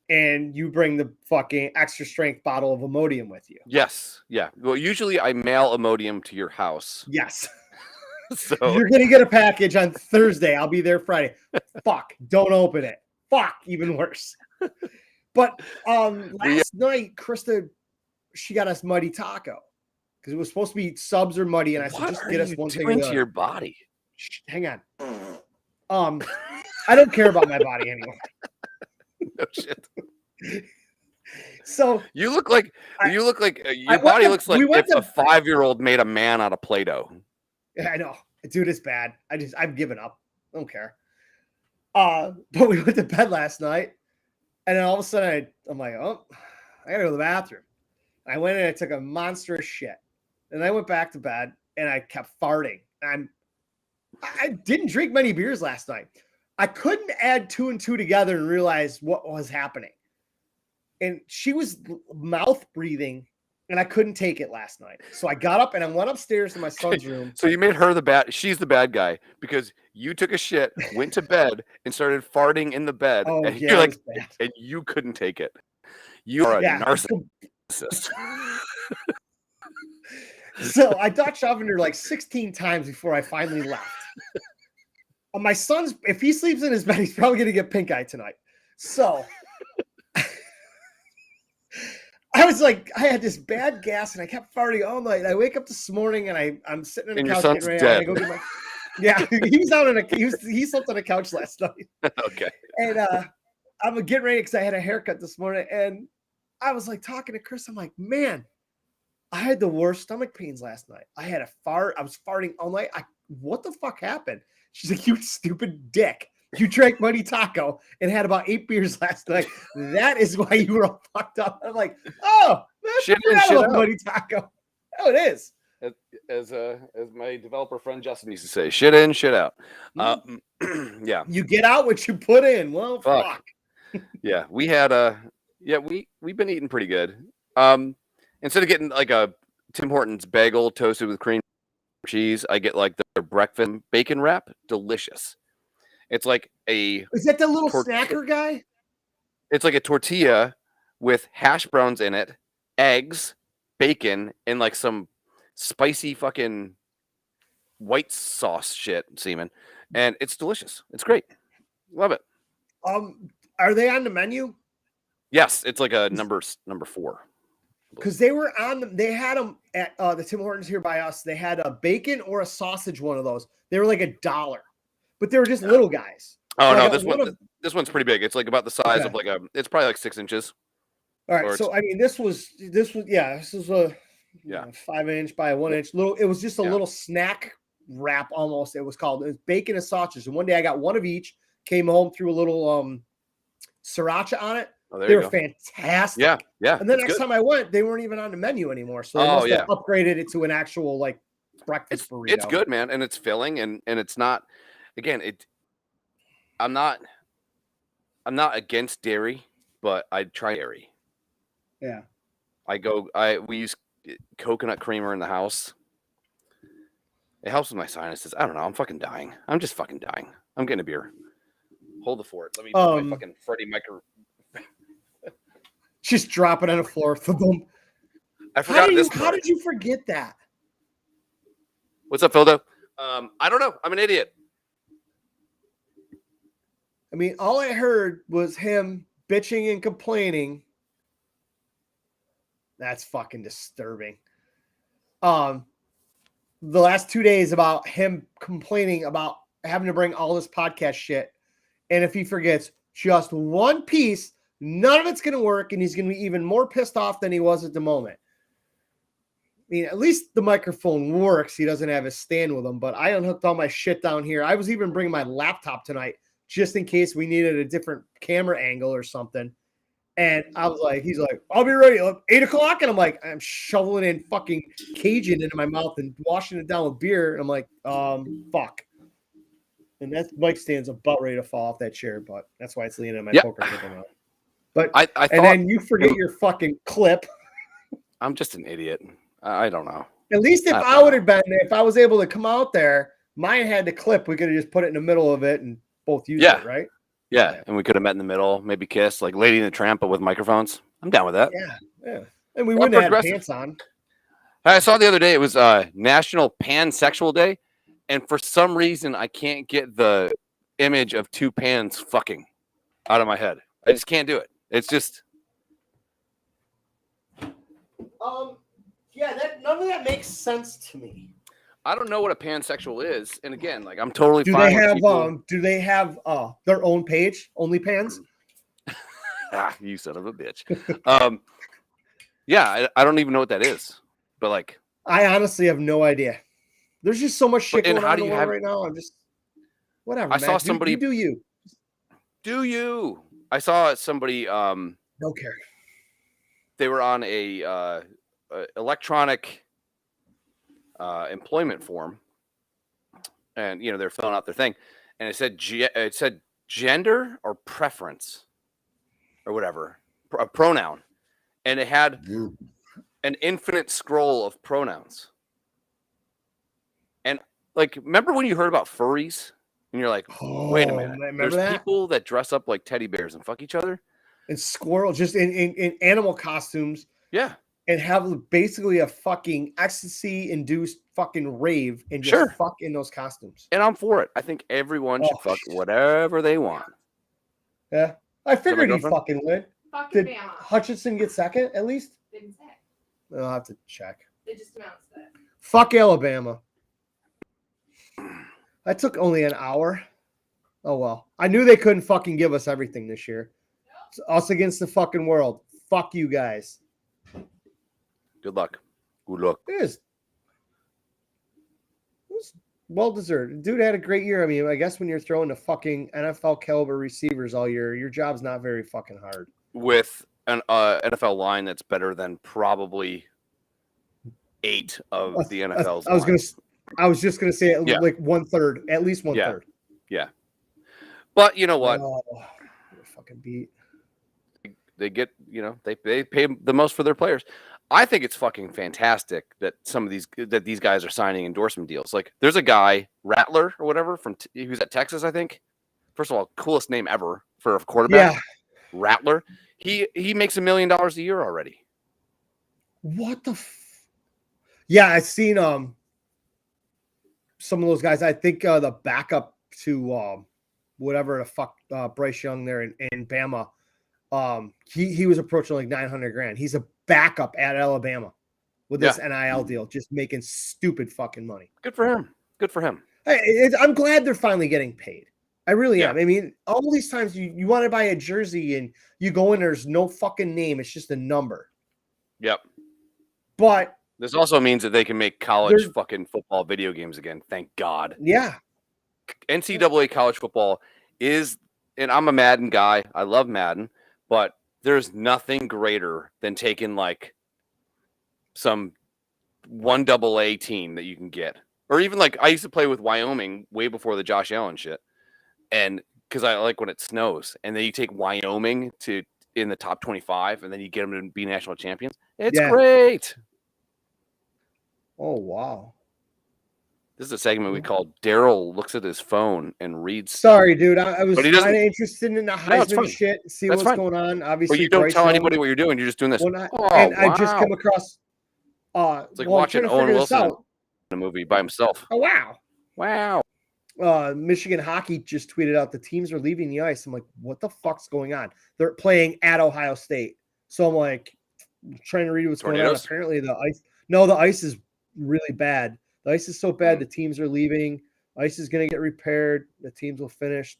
And you bring the fucking extra strength bottle of Imodium with you. Yes. Yeah. Well, usually I mail Imodium to your house. Yes. So you're going to get a package on Thursday. I'll be there Friday. Fuck. Don't open it. Fuck. Even worse. But last night, Krista, she got us Muddy Taco. Because it was supposed to be subs or muddy, and I said, just get us one thing. To your body. Hang on. I don't care about my body anymore. No shit. So you look like your body looks like if a 5-year-old made a man out of Play-Doh. Yeah, I know, dude. It's bad. I've given up. I don't care. But we went to bed last night, and then all of a sudden I'm like, oh, I gotta go to the bathroom. I went and I took a monstrous shit. And I went back to bed and I kept farting. I didn't drink many beers last night. I couldn't add 2 and 2 together and realize what was happening. And she was mouth breathing and I couldn't take it last night. So I got up and I went upstairs to my son's room. So you made her she's the bad guy because you took a shit, went to bed and started farting in the bed. Oh, and yeah, you're like, and you couldn't take it. You are a narcissist. So I Dutch ovened her like 16 times before I finally left. My son's, if he sleeps in his bed, he's probably going to get pink eye tonight. So I was like, I had this bad gas and I kept farting all night. I wake up this morning and I'm sitting on the couch getting ready. I go get my, he was out on he slept on a couch last night. Okay. And I'm getting ready because I had a haircut this morning and I was like talking to Chris. I'm like, man, I had the worst stomach pains last night. I had a fart. I was farting all night. What the fuck happened? She's like, you stupid dick. You drank Muddy Taco and had about 8 beers last night. That is why you were all fucked up. I'm like, oh, shit in, shit out. Muddy Taco. Oh, it is. As my developer friend Justin used to say, shit in, shit out. Yeah. You get out what you put in. Well, fuck. Yeah, we had we've been eating pretty good. Instead of getting like a Tim Hortons bagel toasted with cream cheese, I get like their breakfast bacon wrap. Delicious. It's like is that the little snacker guy? It's like a tortilla with hash browns in it, eggs, bacon, and like some spicy fucking white sauce shit, semen. And it's delicious. It's great. Love it. Are they on the menu? Yes, it's like a number 4. Because they were they had them at the Tim Hortons here by us. They had a bacon or a sausage, one of those. They were like $1, but they were just little guys. Oh, so no, this one's pretty big. It's like about the size of it's probably like 6 inches. All right. So, I mean, this was a 5-inch by a 1-inch little. It was just a little snack wrap almost. It was called. It was bacon and sausage. And one day I got one of each, came home, threw a little siracha on it. Oh, they were fantastic. Yeah. And the next time I went, they weren't even on the menu anymore. So they must have upgraded it to an actual like breakfast burrito. It's good, man, and it's filling, and it's not. Again, I'm not against dairy, but I try dairy. Yeah. We use coconut creamer in the house. It helps with my sinuses. I don't know. I'm fucking dying. I'm just fucking dying. I'm getting a beer. Hold the fort. Let me put my fucking Freddie Mercury. Just drop it on the floor. Boom. I forgot this. How did you forget that? What's up, Phildo? I don't know. I'm an idiot. I mean, all I heard was him bitching and complaining That's fucking disturbing. The last 2 days about him complaining about having to bring all this podcast shit. And if he forgets just one piece, none of it's going to work. And he's going to be even more pissed off than he was at the moment. I mean, at least the microphone works. He doesn't have his stand with him, but I unhooked all my shit down here. I was even bringing my laptop tonight just in case we needed a different camera angle or something. And I was like, he's like, I'll be ready at 8 o'clock. And I'm like, I'm shoveling in fucking Cajun into my mouth and washing it down with beer. And I'm like, fuck. And that mic stand's about ready to fall off that chair, but that's why it's leaning on my poker table now. But I thought, and then you forget your fucking clip. I'm just an idiot. I don't know. At least if I would have been there, if I was able to come out there, mine had the clip. We could have just put it in the middle of it and both used it, right? Yeah, and we could have met in the middle, maybe kiss, like Lady and the Tramp, but with microphones. I'm down with that. Yeah. And we wouldn't have had pants on. I saw the other day it was National Pansexual Day, and for some reason I can't get the image of two pans fucking out of my head. I just can't do it. It's just none of that makes sense to me. I don't know what a pansexual is, and again, like I'm totally do fine. Do they have their own page, Only Pans? You son of a bitch. Yeah, I don't even know what that is, but like I honestly have no idea. There's just so much shit going on in the world right now. I'm just whatever. I saw somebody. You do you? Do you? I saw somebody. Don't care. They were on a electronic employment form, and they're filling out their thing, and it said gender or preference or whatever, a pronoun, and it had an infinite scroll of pronouns. And like, remember when you heard about furries and you're like, wait a minute, there's people that dress up like teddy bears and fuck each other and squirrels just in animal costumes. Yeah. And have basically a fucking ecstasy-induced fucking rave and just fuck in those costumes. And I'm for it. I think everyone should fuck whatever they want. Yeah. I figured he fucking would. Did Hutchinson get second, at least? Didn't say. I'll have to check. They just announced it. Fuck Alabama. That took only an hour. Oh, well. I knew they couldn't fucking give us everything this year. It's us against the fucking world. Fuck you guys. Good luck. Good luck. It was well deserved. Dude had a great year. I mean, I guess when you're throwing the fucking NFL caliber receivers all year, your job's not very fucking hard. With an NFL line that's better than probably 8 of the NFL's. I was just gonna say like 1/3, at least 1/3. Yeah. But you know what? Fucking beat. They get, they pay the most for their players. I think it's fucking fantastic that these guys are signing endorsement deals. Like, there's a guy, Rattler or whatever, who's at Texas, I think. First of all, coolest name ever for a quarterback. Yeah. Rattler. He makes $1 million a year already. What the? Yeah, I've seen some of those guys. I think the backup to whatever the fuck Bryce Young there in Bama. He was approaching like $900,000. He's a backup at Alabama with this NIL deal, just making stupid fucking money. Good for him. I'm glad they're finally getting paid. I really am. I mean, all these times you want to buy a jersey and you go in, there's no fucking name. It's just a number. Yep. But this also means that they can make college fucking football video games again. Thank God. Yeah. NCAA college football is, and I'm a Madden guy. I love Madden, but there's nothing greater than taking like some 1AA team that you can get. Or even like I used to play with Wyoming way before the Josh Allen shit. And because I like when it snows. And then you take Wyoming to in the top 25 and then you get them to be national champions. It's great. Oh, wow. This is a segment we call Daryl looks at his phone and reads. Sorry, dude. I was kind of interested in the Heisman shit, see what's going on. Obviously, but you don't tell anybody what you're doing. You're just doing this. I just come across. It's like watching Owen Wilson in a movie by himself. Oh, wow. Wow. Michigan hockey just tweeted out the teams are leaving the ice. I'm like, what the fuck's going on? They're playing at Ohio State. So I'm like, trying to read what's going on. Apparently the ice is really bad. The ice is so bad the teams are leaving. Ice is going to get repaired. The teams will finish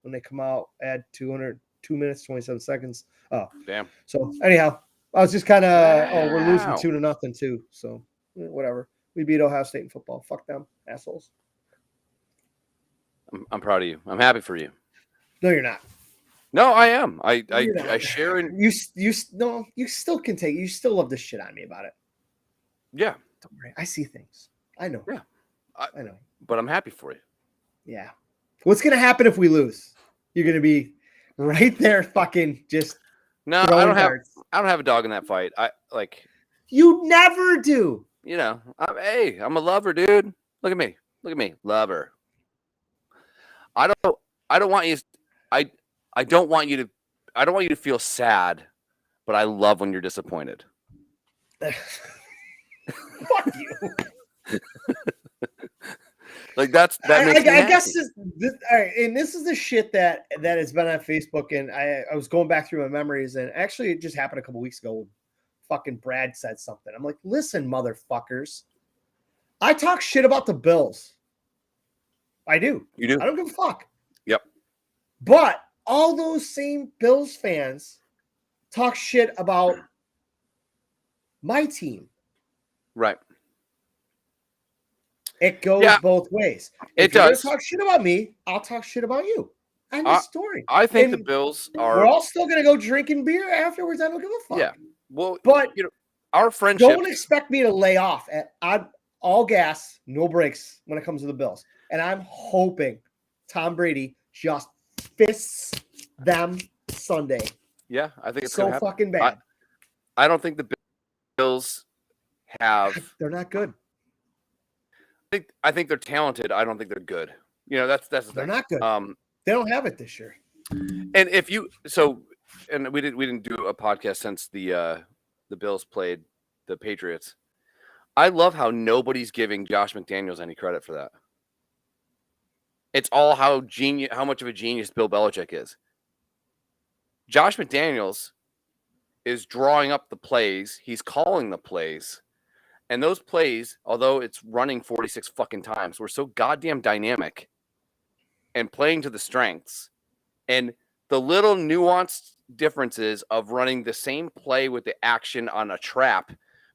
when they come out. Add 2 minutes, 27 seconds. Oh, damn. So anyhow, I was just kind of we're losing 2-0 too. So whatever. We beat Ohio State in football. Fuck them, assholes. I'm proud of you. I'm happy for you. No, you're not. No, I am. I share in you still can take. You still love this shit on me about it. Yeah. Don't worry. I see things. I know. Yeah. I know. But I'm happy for you. Yeah. What's gonna happen if we lose? You're gonna be right there, fucking just. No, I don't have a dog in that fight. You never do. You know, I'm a lover, dude. Look at me, lover. I don't want you to feel sad, but I love when you're disappointed. Fuck you. Like that makes me happy. I guess this all right, and this is the shit that has been on Facebook, and I was going back through my memories, and actually it just happened a couple weeks ago. Fucking Brad said something. I'm like, listen, motherfuckers. I talk shit about the Bills. I do. You do? I don't give a fuck. Yep. But all those same Bills fans talk shit about my team. Right. It goes both ways. It does. Talk shit about me, I'll talk shit about you. End of story. I think the Bills are. We're all still gonna go drinking beer afterwards. I don't give a fuck. Yeah. Well, but our friendship. Don't expect me to lay off at all gas, no brakes when it comes to the Bills. And I'm hoping Tom Brady just fists them Sunday. Yeah, I think it's so fucking bad. I don't think the Bills have. They're not good. I think they're talented. I don't think they're good. You know, that's the thing. They're not good. They don't have it this year. And we didn't do a podcast since the Bills played the Patriots. I love how nobody's giving Josh McDaniels any credit for that. It's all how much of a genius Bill Belichick is. Josh McDaniels is drawing up the plays. He's calling the plays. And those plays, although it's running 46 fucking times, were so goddamn dynamic and playing to the strengths. And the little nuanced differences of running the same play with the action on a trap,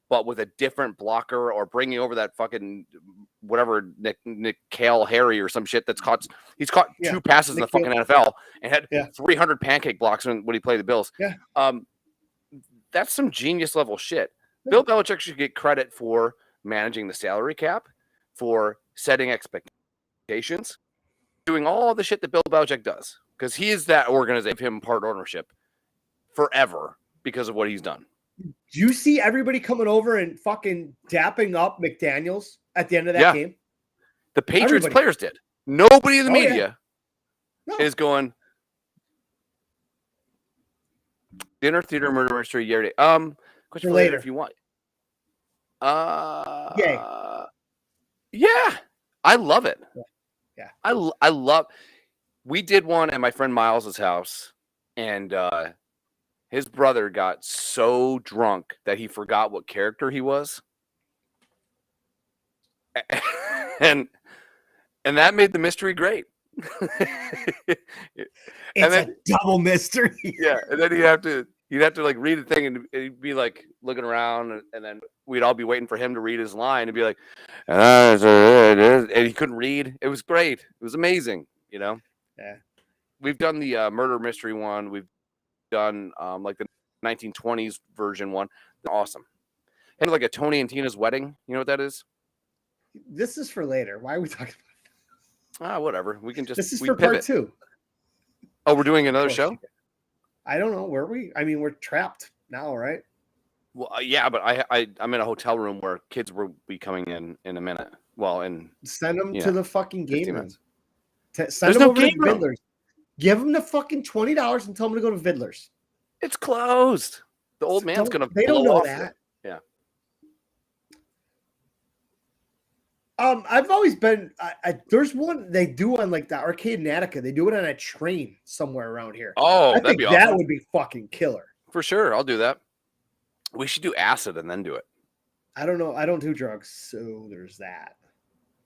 but with a different blocker, or bringing over that fucking whatever Nick Cale Harry or some shit he's caught 2 passes in the fucking NFL and had 300 pancake blocks when he played the Bills. Yeah. That's some genius level shit. Bill Belichick should get credit for managing the salary cap, for setting expectations, doing all the shit that Bill Belichick does, because he is that organization, him part ownership forever because of what he's done. Do you see everybody coming over and fucking dapping up McDaniels at the end of that game? The Patriots players did. Nobody in the media is going dinner, theater, murder mystery, year day. Question for later if you want. Yeah, I love it. Yeah. I love. We did one at my friend Miles's house, and his brother got so drunk that he forgot what character he was, and that made the mystery great. It's a double mystery. Yeah, and then you'd have to like read the thing, and he'd be like looking around, and then we'd all be waiting for him to read his line and be like, and he couldn't read. It was great. It was amazing. You know. Yeah. We've done the murder mystery one. We've done like the 1920s version one. Awesome. And like a Tony and Tina's wedding. You know what that is? This is for later. Why are we talking about whatever. We can just. This is for part 2. Oh, we're doing another show? I don't know. Were we? I mean, we're trapped now, right? Well, yeah, but I'm in a hotel room where kids will be coming in a minute. Well, and send them to the fucking game room. Send There's them no over game to Vidler's. Give them the fucking $20 and tell them to go to Vidler's. It's closed. The old man's gonna. They don't know that. Yeah. I've always been. There's one they do on like the Arcade in Attica. They do it on a train somewhere around here. Oh, I think be that awesome. would be fucking killer. For sure, I'll do that. We should do acid and then do it. I don't know. I don't do drugs, so there's that.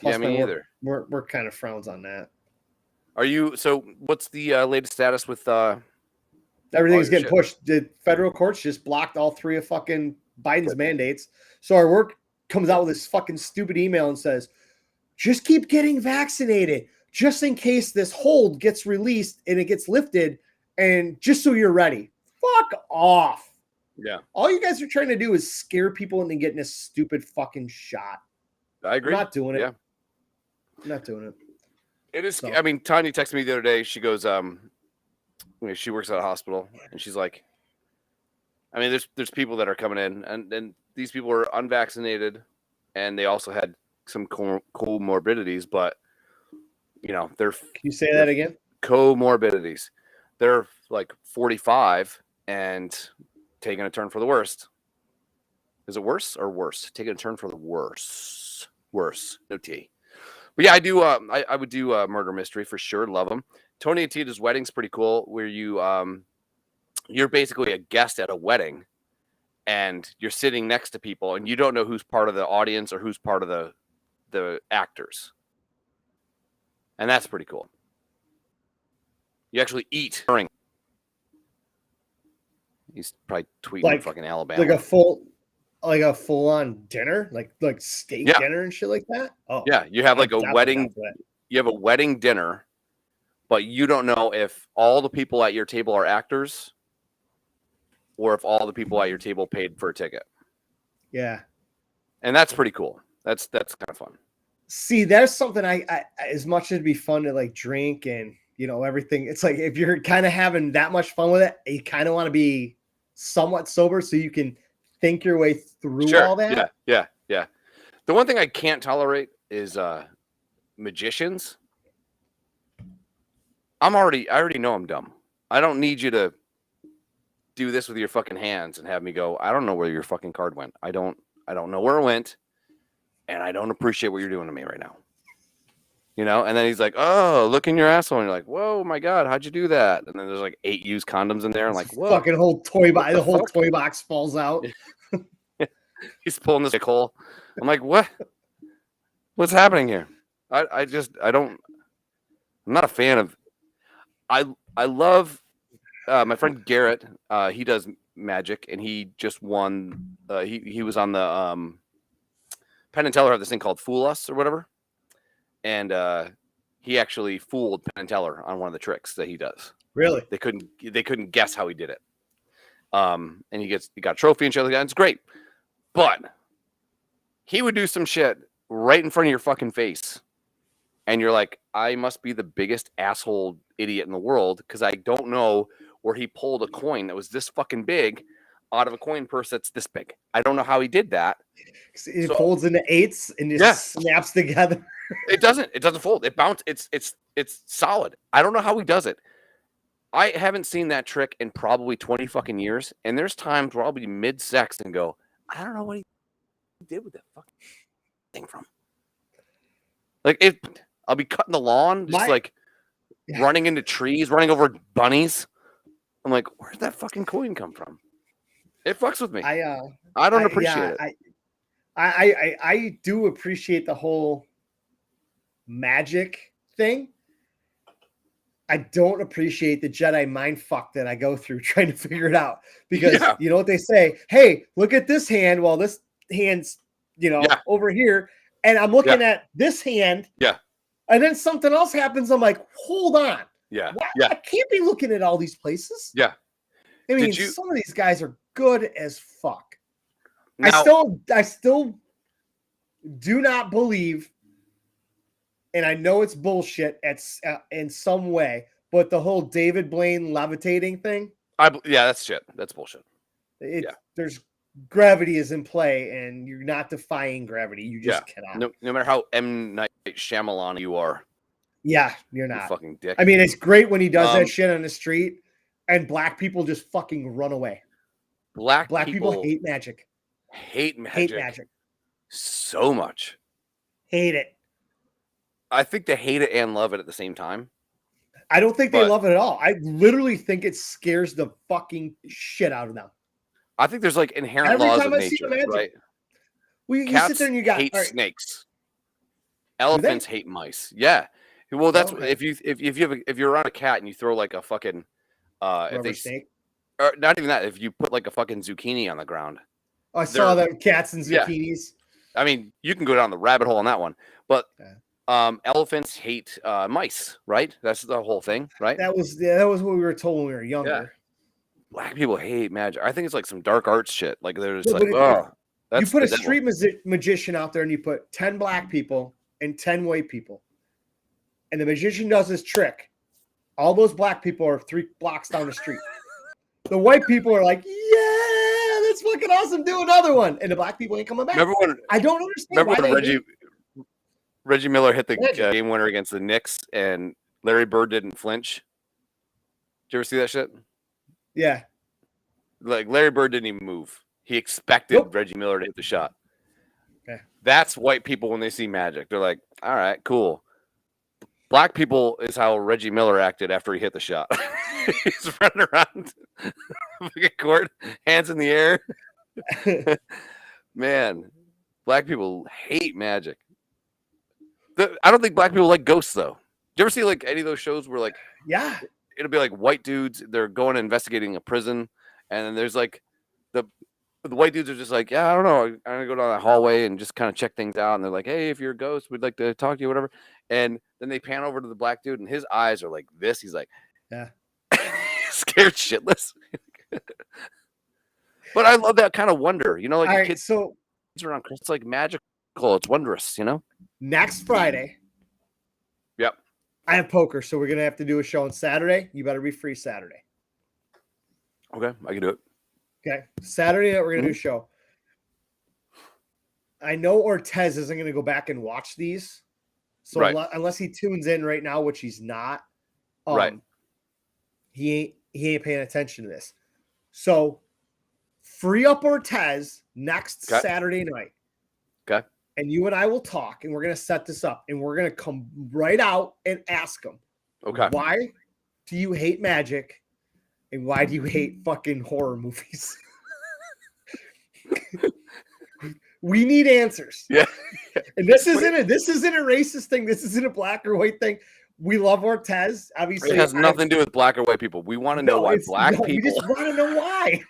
Plus yeah, me either. We're kind of frowns on that. Are you? So, what's the latest status with? Everything's getting pushed. The federal courts just blocked all 3 of fucking Biden's mandates. So our work comes out with this fucking stupid email and says, just keep getting vaccinated just in case this hold gets released and it gets lifted, and just so you're ready. Fuck off. Yeah. All you guys are trying to do is scare people into getting a stupid fucking shot. I agree. I'm not doing it. Yeah. I'm not doing it. It is. So. I mean, Tanya texted me the other day. She goes, she works at a hospital, and she's like, I mean, there's people that are coming in, and these people are unvaccinated, and they also had some comorbidities, but they're. Can you say that again? Comorbidities. They're like 45 and taking a turn for the worst. Is it worse or worse? Taking a turn for the worse. Worse. No T. But yeah, I do. I would do a murder mystery for sure. Love them. Tony and Tita's wedding's pretty cool. Where you're basically a guest at a wedding, and you're sitting next to people, and you don't know who's part of the audience or who's part of the actors, and that's pretty cool. You actually eat during. He's probably tweeting like, fucking Alabama. Like a full on dinner, like steak dinner and shit like that. Oh yeah, you have like a wedding. You have a wedding dinner, but you don't know if all the people at your table are actors, or if all the people at your table paid for a ticket. Yeah, and that's pretty cool. That's kind of fun. See, there's something I as much as it'd be fun to like drink and everything. It's like if you're kind of having that much fun with it, you kind of want to be somewhat sober so you can think your way through all that. Yeah. The one thing I can't tolerate is magicians. I already know I'm dumb. I don't need you to do this with your fucking hands and have me go, I don't know where your fucking card went. I don't know where it went, and I don't appreciate what you're doing to me right now. And then he's like, oh, look in your asshole. And you're like, whoa, my God, how'd you do that? And then there's like 8 used condoms in there. I'm like, whoa. Fucking whole toy box, the whole toy box falls out. He's pulling this hole. I'm like, what? What's happening here? I'm not a fan of, I love my friend Garrett. He does magic, and he just won. He was on the Penn and Teller have this thing called Fool Us or whatever. And he actually fooled Penn and Teller on one of the tricks that he does. Really? They couldn't guess how he did it. And he got a trophy and shit like that. It's great. But he would do some shit right in front of your fucking face. And you're like, I must be the biggest asshole idiot in the world because I don't know where he pulled a coin that was this fucking big out of a coin purse that's this big. I don't know how he did that. It folds into 8s and just snaps together. It doesn't fold. It bounces. It's solid. I don't know how he does it. I haven't seen that trick in probably 20 fucking years. And there's times where I'll be mid-sex and go, I don't know what he did with that fucking thing from. Like I'll be cutting the lawn, just running into trees, running over bunnies. I'm like, where'd that fucking coin come from? It fucks with me. I don't appreciate it. I do appreciate the whole magic thing. I don't appreciate the Jedi mind fuck that I go through trying to figure it out because you know what they say? Hey, look at this hand while this hand's, over here. And I'm looking at this hand. Yeah. And then something else happens. I'm like, hold on. Yeah. What? Yeah. I can't be looking at all these places. Yeah. I mean, some of these guys are good as fuck. Now, I still do not believe, and I know it's bullshit in some way, but the whole David Blaine levitating thing. That's shit. That's bullshit. There's gravity is in play, and you're not defying gravity. You just cannot. No matter how M. Night Shyamalan you are. Yeah, you're not. You fucking dick. I mean, it's great when he does that shit on the street, and black people just fucking run away. Black people hate magic. Hate magic so much. Hate it. I think they hate it and love it at the same time. I don't think they love it at all. I literally think it scares the fucking shit out of them. I think there's like inherent laws of nature, right? Well, you Cats sit there and you got hate snakes. Elephants hate mice. Yeah. Well, that's if you're around a cat and you throw like a fucking rubber snake, or not even that, if you put like a fucking zucchini on the ground. I saw them cats and zucchinis. Yeah. I mean, you can go down the rabbit hole on that one, but elephants hate mice, right? That's the whole thing, right? That was what we were told when we were younger. Yeah. Black people hate magic. I think it's like some dark arts shit. Like there's you put a street magician out there and you put 10 black people and 10 white people, and the magician does his trick. All those black people are 3 blocks down the street. The white people are like, yeah, that's fucking awesome. Do another one. And the black people ain't coming back. I don't understand. Remember when Reggie Miller hit the game winner against the Knicks and Larry Bird didn't flinch? Did you ever see that shit? Yeah. Like Larry Bird didn't even move. He expected Reggie Miller to hit the shot. Okay. That's white people when they see magic. They're like, all right, cool. Black people is how Reggie Miller acted after he hit the shot. He's running around the court, hands in the air. Man, black people hate magic. I don't think black people like ghosts, though. Do you ever see like any of those shows where like, it'll be like white dudes, they're going and investigating a prison, and then there's like the white dudes are just like, yeah, I don't know, I'm gonna go down that hallway and just kind of check things out, and they're like, hey, if you're a ghost, we'd like to talk to you, whatever. And then they pan over to the black dude, and his eyes are like this. He's like, scared shitless. But I love that kind of wonder, you know, like kids around. It's like magical. It's wondrous, you know. Next Friday. Yep. I have poker, so we're gonna have to do a show on Saturday. You better be free Saturday. Okay, I can do it. Okay, Saturday night we're gonna do a show. I know Ortez isn't gonna go back and watch these, so unless he tunes in right now, which he's not, he ain't paying attention to this. So free up Ortez next Saturday night. Okay. And you and I will talk, and we're gonna set this up, and we're gonna come right out and ask him, why do you hate magic? And why do you hate fucking horror movies? We need answers. Yeah. And this isn't a racist thing. This isn't a black or white thing. We love Ortez. Obviously, it has nothing to do with black or white people. We want to know why black people. We just want to know why.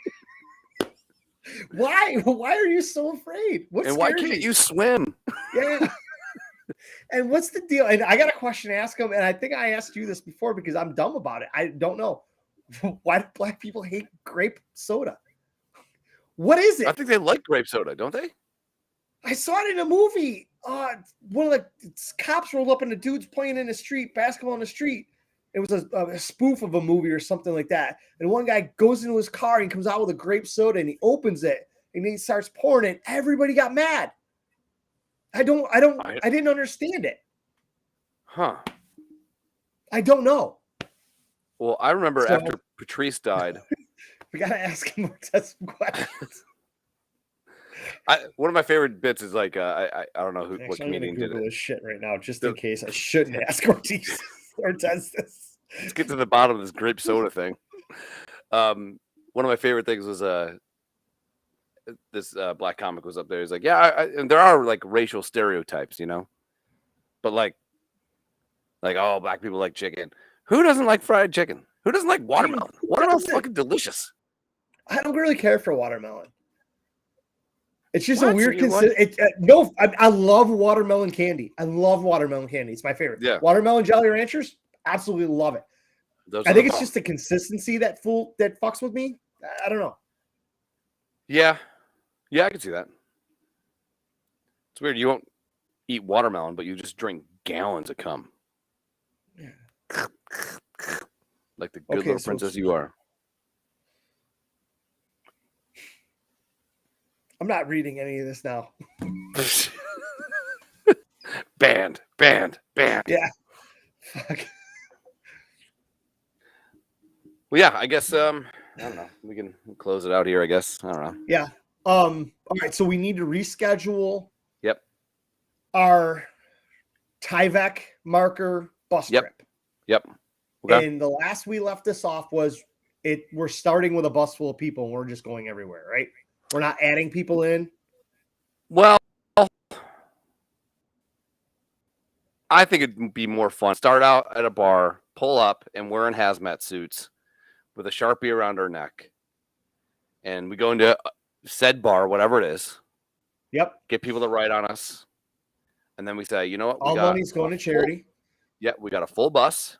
Why are you so afraid? Why can't you swim? Yeah. And what's the deal? And I got a question to ask him. And I think I asked you this before because I'm dumb about it. I don't know. Why do black people hate grape soda? What is it? I think they like grape soda, don't they? I saw it in a movie. One of the cops rolled up and the dude's playing in the street, basketball in the street. It was a spoof of a movie or something like that. And one guy goes into his car and comes out with a grape soda and he opens it and he starts pouring it. Everybody got mad. I didn't understand it. Huh. I don't know. Well, I remember after Patrice died. We got to ask him some questions. One of my favorite bits is like, I don't know what comedian did it. This shit right now, just in case I shouldn't ask Ortiz Ortez this. Let's get to the bottom of this grape soda thing. One of my favorite things was this black comic was up there. He's like, and there are like racial stereotypes, you know, but like, oh, black people like chicken. Who doesn't like fried chicken? Who doesn't like watermelon? Watermelon's fucking delicious. I don't really care for watermelon. It's just a weird no, I love watermelon candy. I love watermelon candy. It's my favorite. Yeah. Watermelon Jolly Ranchers, absolutely love it. I think it's just the consistency that fucks with me. I don't know. Yeah. Yeah, I can see that. It's weird. You won't eat watermelon, but you just drink gallons of cum. Yeah. Like the good little princess you are. I'm not reading any of this now. Banned. Yeah. Fuck. Well, yeah, I guess I don't know. We can close it out here, I guess. I don't know. Yeah. All right, so we need to reschedule our Tyvek marker bus trip. Yep. Okay. And the last we left this off was we're starting with a bus full of people and we're just going everywhere, right? We're not adding people in. Well, I think it'd be more fun. Start out at a bar, pull up, and we're in hazmat suits with a Sharpie around our neck. And we go into said bar, whatever it is. Yep. Get people to write on us. And then we say, you know what? All money's going to charity. We got a full bus.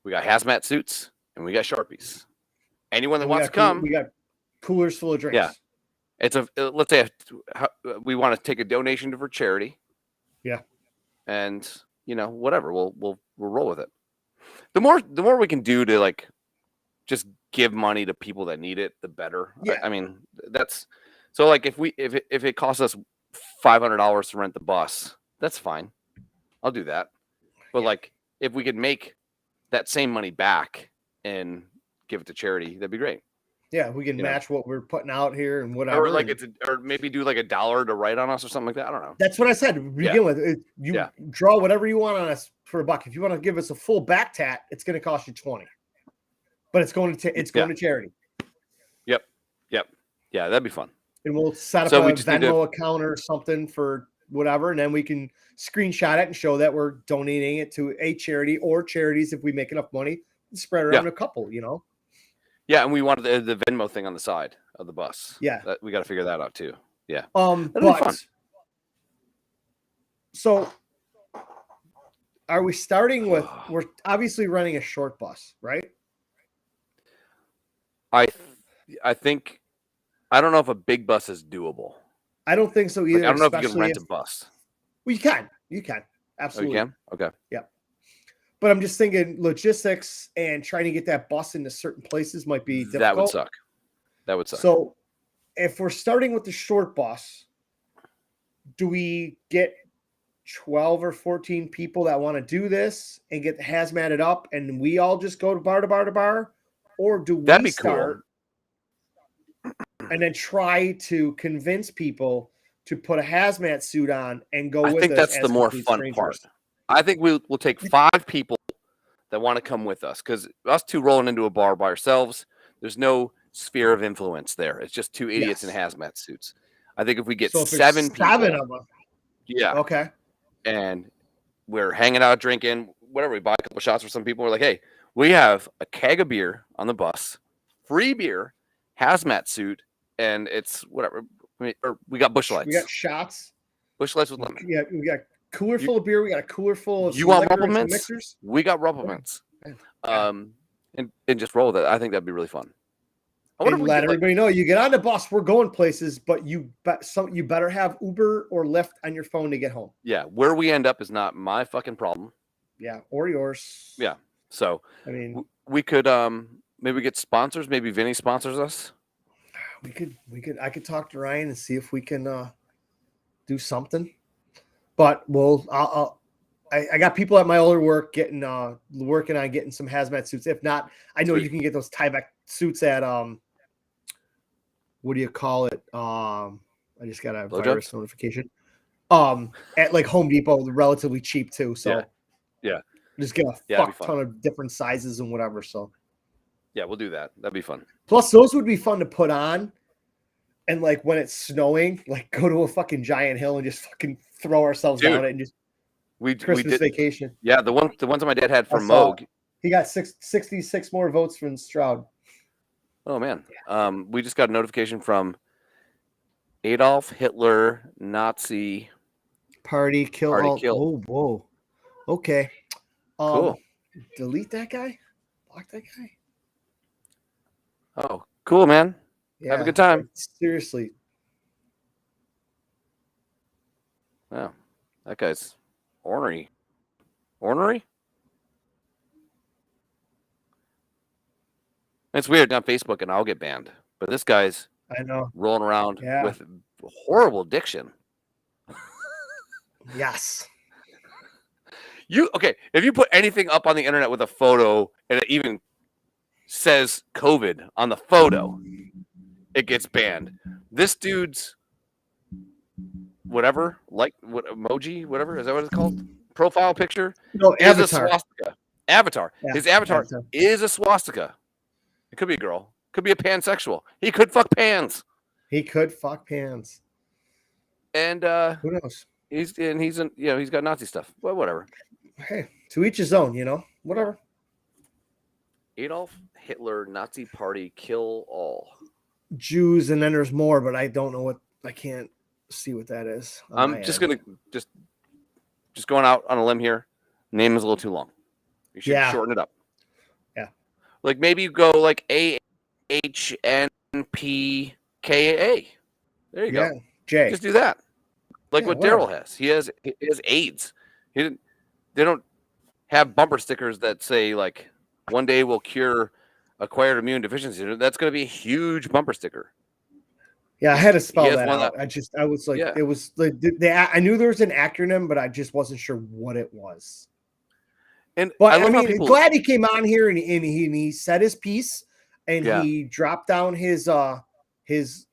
We got hazmat suits, and we got Sharpies. Anyone that wants to come. We got coolers full of drinks. Yeah. Let's say we want to take a donation for charity. Yeah. And, whatever, we'll roll with it. The more we can do to like just give money to people that need it, the better. Yeah. I mean, that's so like if it costs us $500 to rent the bus, that's fine. I'll do that. But like if we could make that same money back and give it to charity, that'd be great. Yeah, we can match what we're putting out here and whatever. Or or maybe do like $1 to write on us or something like that. I don't know. That's what I said to begin with. You draw whatever you want on us for $1. If you want to give us a full back tat, it's going to cost you $20. But it's going to charity. Yep. Yeah, that'd be fun. And we'll set up a Venmo account or something for whatever, and then we can screenshot it and show that we're donating it to a charity or charities if we make enough money and spread around a couple, Yeah, and we wanted the Venmo thing on the side of the bus. Yeah. We got to figure that out too. Yeah. That'd be fun. So are we starting with, we're obviously running a short bus, right? I think, I don't know if a big bus is doable. I don't think so either. Like, I don't know if you can rent a bus. Well, you can. Absolutely. Oh, you can? Okay. Yeah. But I'm just thinking logistics and trying to get that bus into certain places might be difficult. That would suck. So if we're starting with the short bus, do we get 12 or 14 people that want to do this and get hazmated up and we all just go to bar to bar to bar? Or do we start and then try to convince people to put a hazmat suit on and go with us? I think that's the more fun part. I think we'll take 5 people that want to come with us, because us two rolling into a bar by ourselves, there's no sphere of influence there. It's just 2 idiots in hazmat suits. I think if we get 7 people. 7 of them. Yeah. Okay. And we're hanging out, drinking, whatever. We buy a couple shots for some people. We're like, hey, we have a keg of beer on the bus, free beer, hazmat suit, and it's whatever. Or we got Busch Lights. We got shots. Busch Lights with lemon. Yeah, we got cooler full of beer. We got a cooler full of. You want Ruppelmans? We got Ruppelmans. And just roll with it. I think that'd be really fun. And let everybody know you get on the bus. We're going places, but you better have Uber or Lyft on your phone to get home. Yeah, where we end up is not my fucking problem. Yeah, or yours. Yeah. So I mean, we could maybe get sponsors. Maybe Vinny sponsors us. We could. I could talk to Ryan and see if we can do something. But I got people at my older work working on getting some hazmat suits. If not, I know you can get those Tyvek suits at what do you call it? I just got a virus notification. At like Home Depot, they're relatively cheap too. So yeah. Just get a fuck ton of different sizes and whatever. So yeah, we'll do that. That'd be fun. Plus, those would be fun to put on. And like when it's snowing, like go to a fucking giant hill and just fucking throw ourselves down it and just Christmas vacation. Yeah, the ones that my dad had for Moog. He got 66 more votes from Stroud. Oh man. We just got a notification from Adolf Hitler Nazi Party kill. Oh, whoa. Okay. Cool. Delete that guy. Block that guy. Oh, cool, man. Yeah, have a good time. Seriously. Wow. That guy's ornery. Ornery? It's weird on Facebook and I'll get banned. But this guy's rolling around with horrible diction. Yes. If you put anything up on the internet with a photo and it even says COVID on the photo, it gets banned. This dude's whatever, like what emoji, whatever, is that what it's called? Profile picture? No, avatar. Avatar. Yeah, His avatar is a swastika. It could be a girl. Could be a pansexual. He could fuck pans. He could fuck pans. And who knows? He's got Nazi stuff. Well, whatever. Hey, to each his own, whatever. Adolf Hitler Nazi Party kill all. Jews, and then there's more, but I don't know what. I can't see what that is. I'm just gonna just going out on a limb here. Name is a little too long. You should shorten it up. Yeah, like maybe you go like AHNPKA. There you go. J. Just do that. Like what Daryl has. He has AIDS. They don't have bumper stickers that say like one day we'll cure acquired immune deficiency. That's going to be a huge bumper sticker. Yeah, I had to spell that out. I was like, it was like I knew there was an acronym, but I just wasn't sure what it was. But I mean, glad he came on here and he said his piece, and he dropped down his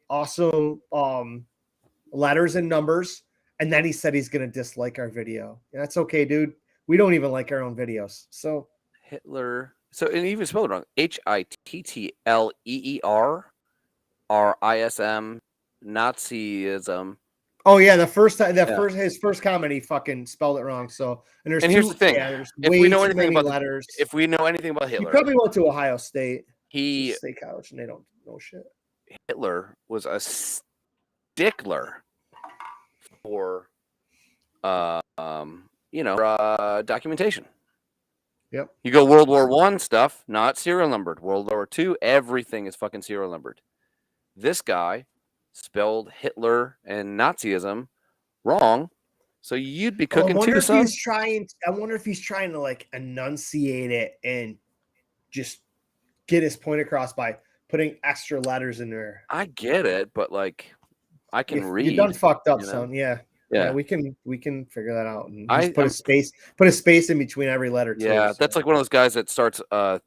awesome letters and numbers, and then he said he's going to dislike our video. And that's okay, dude. We don't even like our own videos. So Hitler. So, and he even spelled it wrong. HITTLEERRISM, Nazism. Oh yeah, his first comment, he fucking spelled it wrong. So, and here's the thing: if we know anything about letters, if we know anything about Hitler, he probably went to Ohio State, State College, and they don't know shit. Hitler was a stickler for, documentation. Yep. You go World War I stuff, not serial numbered. World War II, everything is fucking serial numbered. This guy spelled Hitler and Nazism wrong, so you'd be cooking too, son. I wonder if he's trying to like enunciate it and just get his point across by putting extra letters in there. I get it, but like I can read. You done fucked up, son. Yeah. Yeah, we can figure that out and put a space in between every letter too. Yeah, that's like one of those guys that starts a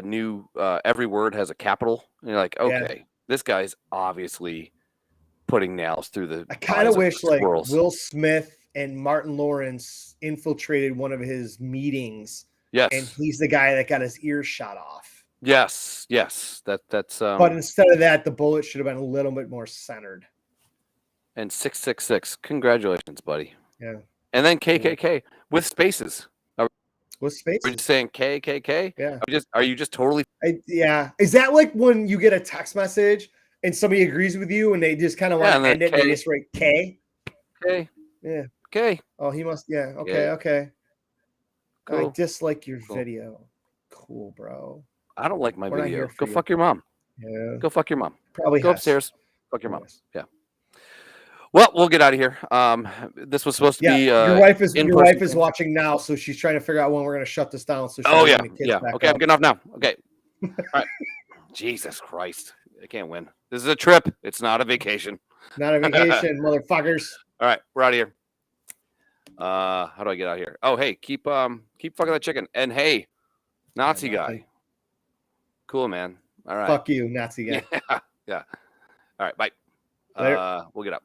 new every word has a capital. And you're like, okay, this guy's obviously putting nails through the. I kind of wish like Will Smith and Martin Lawrence infiltrated one of his meetings. Yes, and he's the guy that got his ears shot off. Yes, that's. But instead of that, the bullet should have been a little bit more centered. And 666. Congratulations, buddy. Yeah. And then KKK with spaces. With spaces? We're just saying KKK? Yeah. Are you just totally? Yeah. Is that like when you get a text message and somebody agrees with you and they just kind of want to end it and they just write K? K. Yeah. K. Oh, he must. Yeah. Okay. Yeah. Okay. Cool. I dislike your video. Cool, bro. I don't like my video. Go fuck your mom. Yeah. Go fuck your mom. Probably go upstairs. Fuck your mom. Yeah. Well, we'll get out of here. This was supposed to be. Your wife is watching now, so she's trying to figure out when we're going to shut this down. So yeah. Okay, I'm getting off now. Okay. All right. Jesus Christ, I can't win. This is a trip. It's not a vacation. Not a vacation, motherfuckers. All right, we're out of here. How do I get out of here? Oh, hey, keep fucking that chicken. And hey, Nazi guy. Cool, man. All right. Fuck you, Nazi guy. Yeah. All right. Bye. Later. We'll get up.